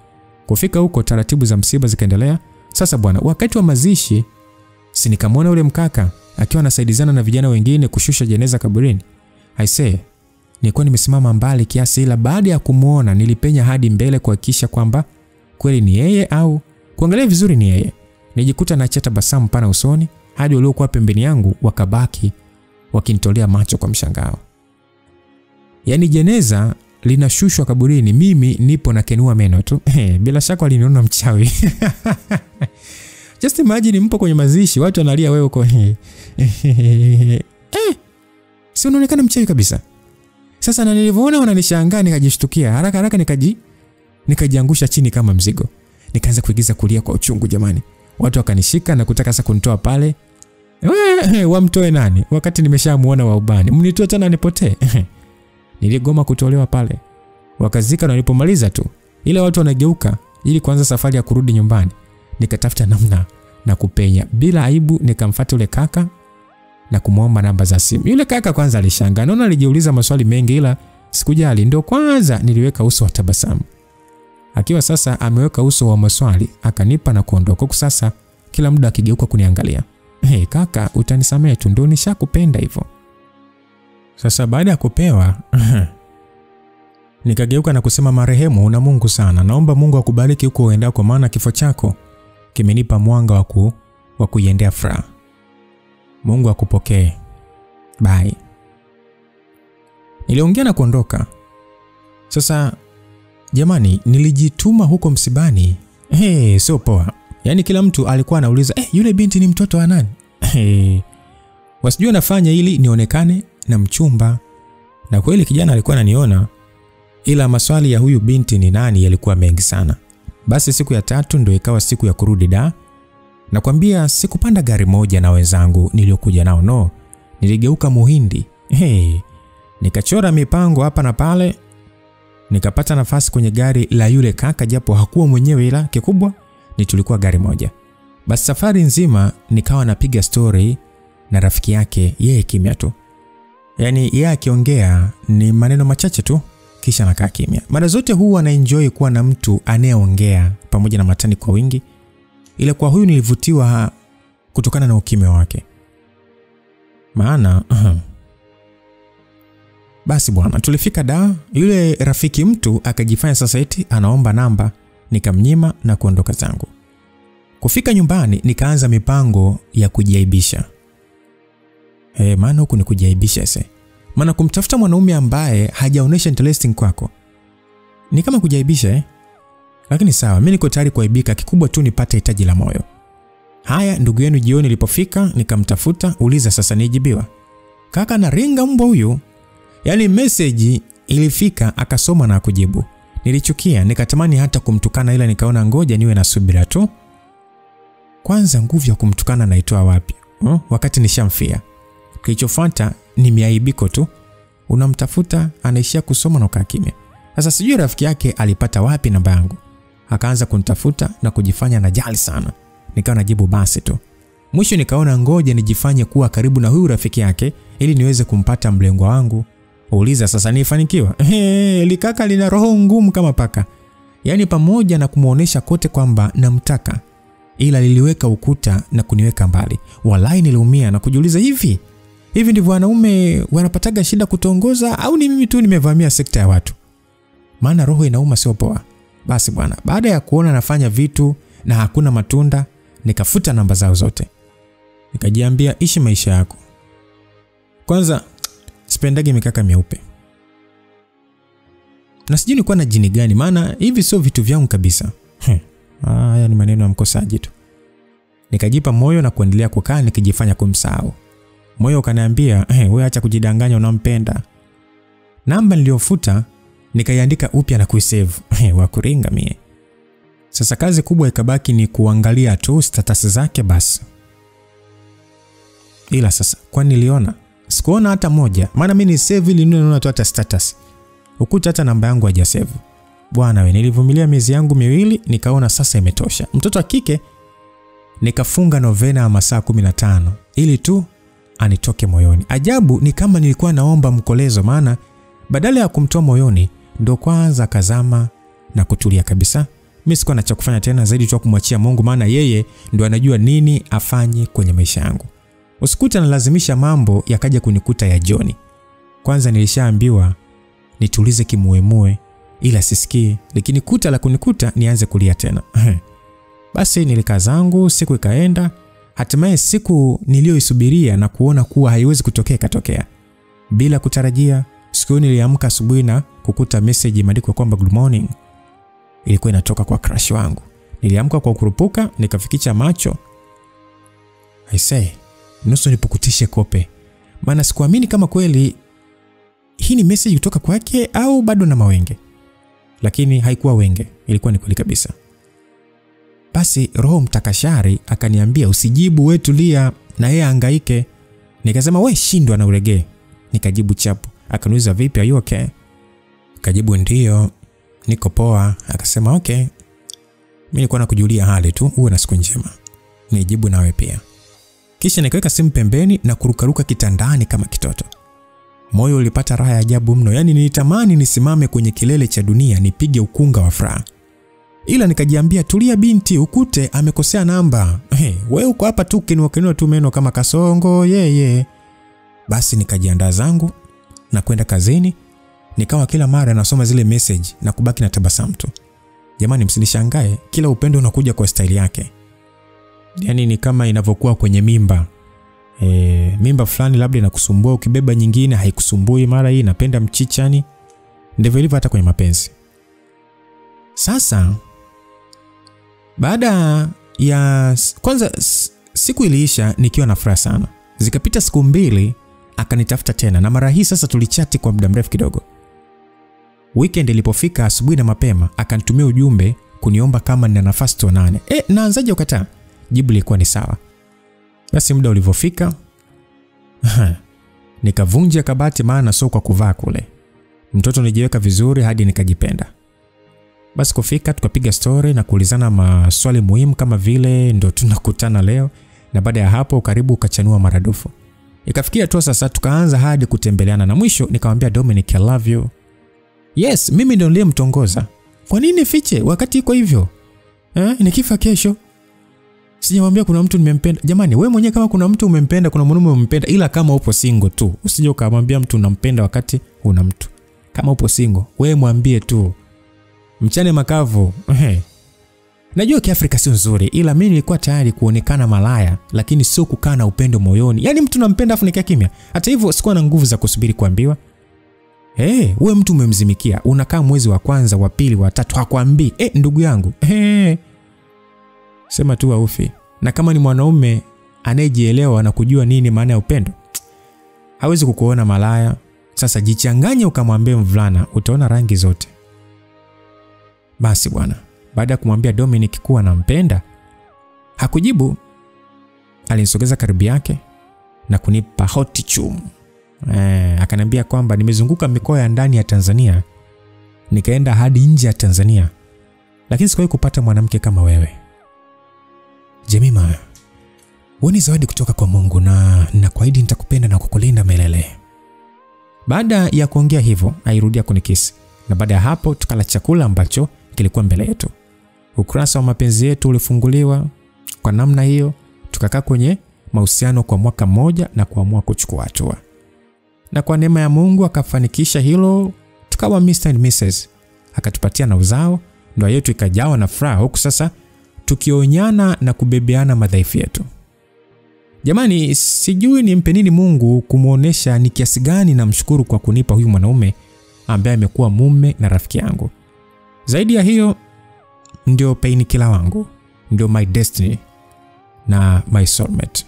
Kufika huko taratibu za msiba zikaendelea. Sasa bwana, wakati wa mazishi nikamwona yule mkaka akiwa anasaidizana na vijana wengine kushusha jeneza kaburini. I say, nilikuwa nimesimama mbali kiasi, ila baada ya kumuona nilipenya hadi mbele kuhakikisha kwamba kweli ni yeye au kuangalia vizuri ni yeye. Nijikuta na chata basamu pana usoni hadi waliokuwa pembeni yangu wakabaki wakinitolea macho kwa mshangao. Yaani jeneza linashushwa kaburini, mimi nipo na kenua meno tu. Bila shaka waliniona mchawi. Just imagine mpo kwenye mazishi, watu wanalia, wewe uko si unaonekana mchawi kabisa. Sasa na nilivyoona wananishangaa nikajishtukia, haraka nikajiangusha chini kama mzigo. Nikaanza kuigiza kulia kwa uchungu jamani. Watu wakanishika na kutaka sasa kunitoa pale. Wamtoe nani? Wakati nimeshamuona wa ubani. Mnitoe tena nipotee. Niligoma kutolewa pale. Wakazika na nilipomaliza tu, ile watu wanageuka ili kuanza safari ya kurudi nyumbani. Nikatafuta namna na kupenya bila aibu, nikamfuata yule kaka na kumuomba namba za simu. Yule kaka kwanza alishangaa, naona alijiuliza maswali mengi, ila Sikujali, ndio kwanza niliweka uso wa tabasamu. Akiwa sasa ameweka uso wa maswali, akanipa na kuondoka. Kwa sasa kila muda akigeuka kuniangalia. Hey kaka, utanisamehe tu, ndio nishakupenda hivyo. Sasa baada ya kupewa nikageuka na kusema, marehemu, una Mungu sana. Naomba Mungu akubariki huko uendako, kwa maana kifo chako kimenipa mwanga wa kuiendea furaha. Mungu akupokee. Bye. Niliongea na kuondoka. Sasa jamani, nilijituma huko msibani. Sio poa. Yaani kila mtu alikuwa anauliza, yule binti ni mtoto wa nani? Wasijua nafanya ili nionekane na mchumba. Na kweli kijana alikuwa ananiona, ila maswali ya huyu binti ni nani yalikuwa mengi sana. Basi siku ya 3 ndio ikawa siku ya kurudi da. Nakwambia sikupanda gari moja na wenzangu niliokuja nao, no. Niligeuka muhindi. Nikachora mipango hapa na pale. Nikapata nafasi kwenye gari la yule kaka, japo hakuwa mwenyewe, ila kikubwa ni tulikuwa gari moja. Basi safari nzima nikawa napiga story na rafiki yake, yeye kimya tu. Yaani yeye akiongea ni maneno machache tu kisha nakaa kimya. Mara zote huwa na enjoy kuwa na mtu anayeongea pamoja na matani kwa wingi. Ila kwa huyu nilivutiwa kutokana na ukimya wake. Maana basi bwana, tulifika da. Yule rafiki mtu akajifanya sasa eti anaomba namba, nikamnyima na kuondoka zangu. Kufika nyumbani nikaanza mipango ya kujiaibisha. Maana huku ni kujiaibisha sasa. Maana kumtafuta mwanaume ambaye hajaonesha interesting kwako ni kama kujiaibisha. Lakini sawa, mimi niko tayari kuaibika, kikubwa tu nipate hitaji la moyo. Haya, ndugu yenu jioni ilipofika nikamtafuta, uliza sasa nijibiwa. Kaka na ringa mbwa huyu. Yaani message ilifika akasoma na kujibu. Nilichukia, nikatamani hata kumtukana, ila nikaona ngoja niwe na subira tu. Kwanza nguvu ya kumtukana naitoa wapi? Wakati nishamfia. Kilichofuata ni miaibiko tu. Unamtafuta anaishia kusoma na kukaa kimya. Sasa sijui rafiki yake alipata wapi namba yangu. Akaanza kunitafuta na kujifanya najali sana. Nikawa najibu basi tu. Mwisho nikaona ngoja nijifanye kuwa karibu na huyu rafiki yake ili niweze kumpata mlengwa wangu. Uliza sasa nifanikiwa. Likaka lina roho ngumu kama paka. Yaani pamoja na kumuonesha kote kwamba namtaka, ila liliweka ukuta na kuniweka mbali. Walai niliumia na kujiuliza, hivi ndivyo wanaume wanapataga shida kutongoza au ni mimi tu nimevamia sekta ya watu? Maana roho inauma sio poa. Basi bwana, baada ya kuona nafanya vitu na hakuna matunda, nikafuta namba zao zote. Nikajiambia ishi maisha yako. Kwanza sipendagi mikaka mieupe. Na sijui nilikuwa na jini gani, maana hivi sio vitu vyangu kabisa. Haya ni maneno ya mkosaji tu. Nikajipa moyo na kuendelea kukaa nikijifanya kumsahau. Moyo ukaniambia, wewe acha kujidanganya unampenda. Namba niliyofuta nikaiandika upya na kuisave. Wa kuringa mie. Sasa kazi kubwa ikabaki ni kuangalia tu status zake basi. Ila sasa kwa niliona sikuona hata moja, maana mimi ni save ili nione tu hata status. Ukuta hata namba yangu hajasave. Bwana wewe, nilivumilia miezi yangu 2 nikaona sasa imetosha. Mtoto wa kike nikafunga novena ya masaa 15 ili tu anitoke moyoni. Ajabu ni kama nilikuwa naomba mkolezo, maana badala ya kumtoa moyoni ndo kwanza kazama na kutulia kabisa. Mimi sikuwa na cha kufanya tena zaidi tu kumwachia Mungu, maana yeye ndo anajua nini afanye kwenye maisha yangu. Usikute nalazimisha mambo yakaja kunikuta ya Johnny. Kwanza nilishaambiwa nitulize kimuemue, ila sisikii, lakini kuta la kunikuta nianze kulia tena. Basi nilikaa zangu, siku ikaenda. Hatimaye siku niliyoisubiria na kuona kuwa haiwezi kutokea katokea. Bila kutarajia, siku niliamka asubuhi na kukuta message imeandikwa kwamba good morning. Ilikuwa inatoka kwa crush wangu. Niliamka kwa kurupuka, nikafikicha macho. I say, nusu nipukutishe kope. Maana sikuamini kama kweli hii ni message kutoka kwake au bado na mawenge. Lakini haikuwa wenge, ilikuwa ni kweli kabisa. Basi Roho Mtakashari akaniambia usijibu, wewe tulia na yeye hangaike. Nikasema wewe shindwa na uregee. Nikajibu chapu. Akaniuliza vipi, are you okay? Kajibu ndio, niko poa. Akasema okay, mimi nilikuwa nakujulia hali tu, uwe na siku njema. Nijibu nawe pia. Kisha nikaweka simu pembeni na kurukaruka kitandani kama kitoto. Moyo ulipata raha ya ajabu mno, yani nilitamani nisimame kwenye kilele cha dunia nipige ukunga wa furaha. Ila nikajiambia, tulia binti, ukute amekosea namba. Wewe uko hapa tu kinua tu meno kama kasongo yeye. Basi nikajiandaa zangu na kwenda kazini. Nikawa kila mara nasoma zile message na kubaki na tabasamu tu. Jamani, msinishangae, kila upendo unakuja kwa style yake. Yani ni kama inavyokuwa kwenye mimba. Mimba fulani labda inakusumbua, ukibeba nyingine haikusumbui, mara hii inapenda mchichani. Ndivyo ilivyo hata kwenye mapenzi. Sasa baada ya kwanza siku iliisha nikiwa na furaha sana. Zikapita siku 2 akanitafuta tena, na mara hii sasa tulichati kwa muda mrefu kidogo. Weekend ilipofika asubuhi na mapema akanitumia ujumbe kuniomba kama nina nafasi tuonane. Naanzaje ukataa? Jibu lilikuwa ni sawa. Basi muda ulivyofika nikavunja kabati, maana sio kwa kuvaa kule. Mtoto nijiweka vizuri hadi nikajipenda. Basi kufika tukapiga story na kuulizana maswali muhimu kama vile ndo tunakutana leo, na baada ya hapo karibu ukachanua maradufu. Ikafikia tu sasa tukaanza hadi kutembeleana, na mwisho nikamwambia Dominic, I love you. Yes, mimi ndo niliyemtongoza. Kwa nini fiche wakati iko hivyo? Nikifa kesho sijamwambia kuna mtu nimempenda. Jamani, wewe mwenyewe kama kuna mtu umempenda, kuna mwanaume umempenda, ila kama upo single tu, usije ukamwambia mtu unampenda wakati una mtu. Kama upo single, wewe mwambie tu. Mchane makavu. Najua Kiafrika sio nzuri, ila mimi nilikuwa tayari kuonekana malaya, lakini sio kukaa na upendo moyoni. Yaani mtu nampenda afu nikaa kimya. Hata hivyo sikuwa na nguvu za kusubiri kuambiwa. Wewe mtu umemzimikia, unakaa mwezi wa kwanza, wa pili, wa tatu hakuambii. Ndugu yangu. Sema tu aufi. Na kama ni mwanaume anayejielewa na kujua nini maana ya upendo, hawezi kukuona malaya. Sasa jichanganye ukamwambie mvulana, utaona rangi zote. Basi bwana, baada ya kumwambia Dominic kuwa nampenda, hakujibu. Alinisogeza karibu yake na kunipa hot chum. Akaniambia kwamba nimezunguka mikoa ya ndani ya Tanzania, nikaenda hadi nje ya Tanzania, lakini sikuwahi kupata mwanamke kama wewe. Jemima, wewe ni zawadi kutoka kwa Mungu, na nakuahidi nitakupenda na kukulinda milele. Baada ya kuongea hivyo, airudia kunikisi, na baada ya hapo tukala chakula ambacho kilikuwa mbele yetu. Ukurasa wa mapenzi yetu ulifunguliwa kwa namna hiyo. Tukakaa kwenye mahusiano kwa mwaka mmoja na kuamua kuchukua hatua. Na kwa neema ya Mungu akafanikisha hilo, tukawa Mr. and Mrs. Akatupatia na uzao, ndoa yetu ikajawa na furaha, huku sasa tukionyana na kubebeana madhaifu yetu. Jamani, sijui nimpe nini Mungu kumuonesha ni kiasi gani namshukuru kwa kunipa huyu mwanaume ambaye amekuwa mume na rafiki yangu. Zaidi ya hiyo, ndio painkiller wangu, ndio my destiny na my soulmate.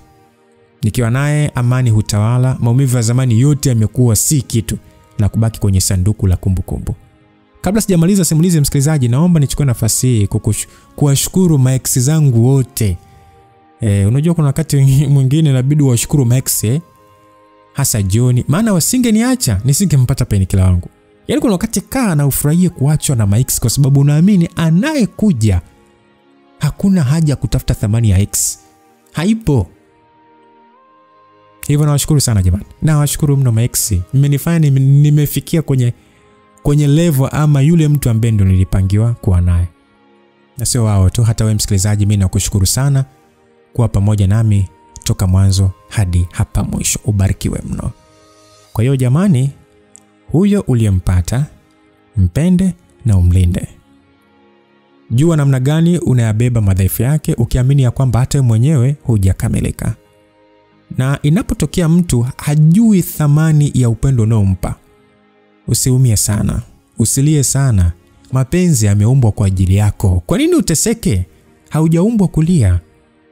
Nikiwa naye amani hutawala, maumivu ya zamani yote yamekuwa si kitu na kubaki kwenye sanduku la kumbukumbu. Kabla sijamaliza simulizi, msikilizaji, naomba nichukue nafasi hii kuwashukuru maex zangu wote. Unajua kuna wakati mwingine inabidi washukuru maex, hasa John, maana wasingeniacha nisingempata painkiller wangu. Yaani kuna wakati kaa na ufurahie kuachwa na maex, kwa sababu unaamini anayekuja hakuna haja kutafuta thamani ya ex. Haipo. Hivyo nawashukuru sana jamani. Nawashukuru mno maex. Mmenifanya nimefikia kwenye level ama yule mtu ambaye ndo nilipangiwa kuwa naye. Na sio wao tu, hata wewe msikilizaji, mimi nakushukuru sana kuwa pamoja nami toka mwanzo hadi hapa mwisho. Ubarikiwe mno. Kwa hiyo jamani, huyo uliyempata, mpende na umlinde. Jua namna gani unayabeba madhaifu yake, ukiamini ya kwamba hata wewe mwenyewe hujakamilika. Na inapotokea mtu hajui thamani ya upendo unaompa, usiumie sana, usilie sana. Mapenzi yameumbwa kwa ajili yako. Kwa nini uteseke? Haujaumbwa kulia.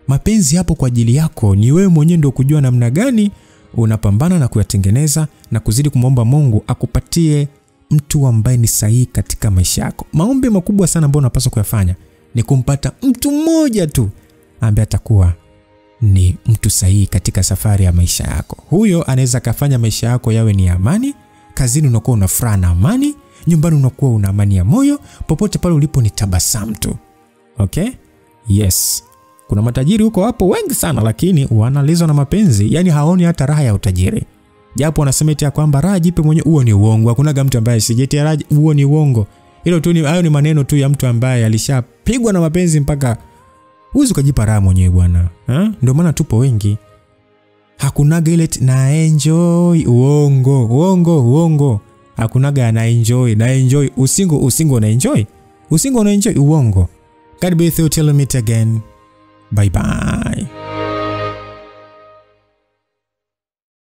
Mapenzi yapo kwa ajili yako. Ni wewe mwenyewe ndio kujua namna gani unapambana na kuyatengeneza na kuzidi kumwomba Mungu akupatie mtu ambaye ni sahihi katika maisha yako. Maombi makubwa sana ambayo unapaswa kuyafanya ni kumpata mtu mmoja tu ambaye atakuwa ni mtu sahihi katika safari ya maisha yako. Huyo anaweza kufanya maisha yako yawe ni amani, kazini unakuwa una furaha na amani, nyumbani unakuwa una amani ya moyo, popote pale ulipo ni tabasamu tu. Okay? Yes. Kuna matajiri huko hapo wengi sana, lakini wanalizwa na mapenzi, yani haoni hata raha ya utajiri. Japo wanasema eti kwamba raha jipe mwenyewe, huo ni uongo. Hakuna mtu ambaye sijitia raha, huo ni uongo. Hilo tu ni hayo ni maneno tu ya mtu ambaye alishapigwa na mapenzi mpaka huwezi kujipa raha mwenyewe bwana. Ndio maana tupo wengi. Hakunaga ile na enjoy, uongo. Hakunaga na enjoy. Usingo na enjoy. Uongo. God be with you till we meet again. Bye bye.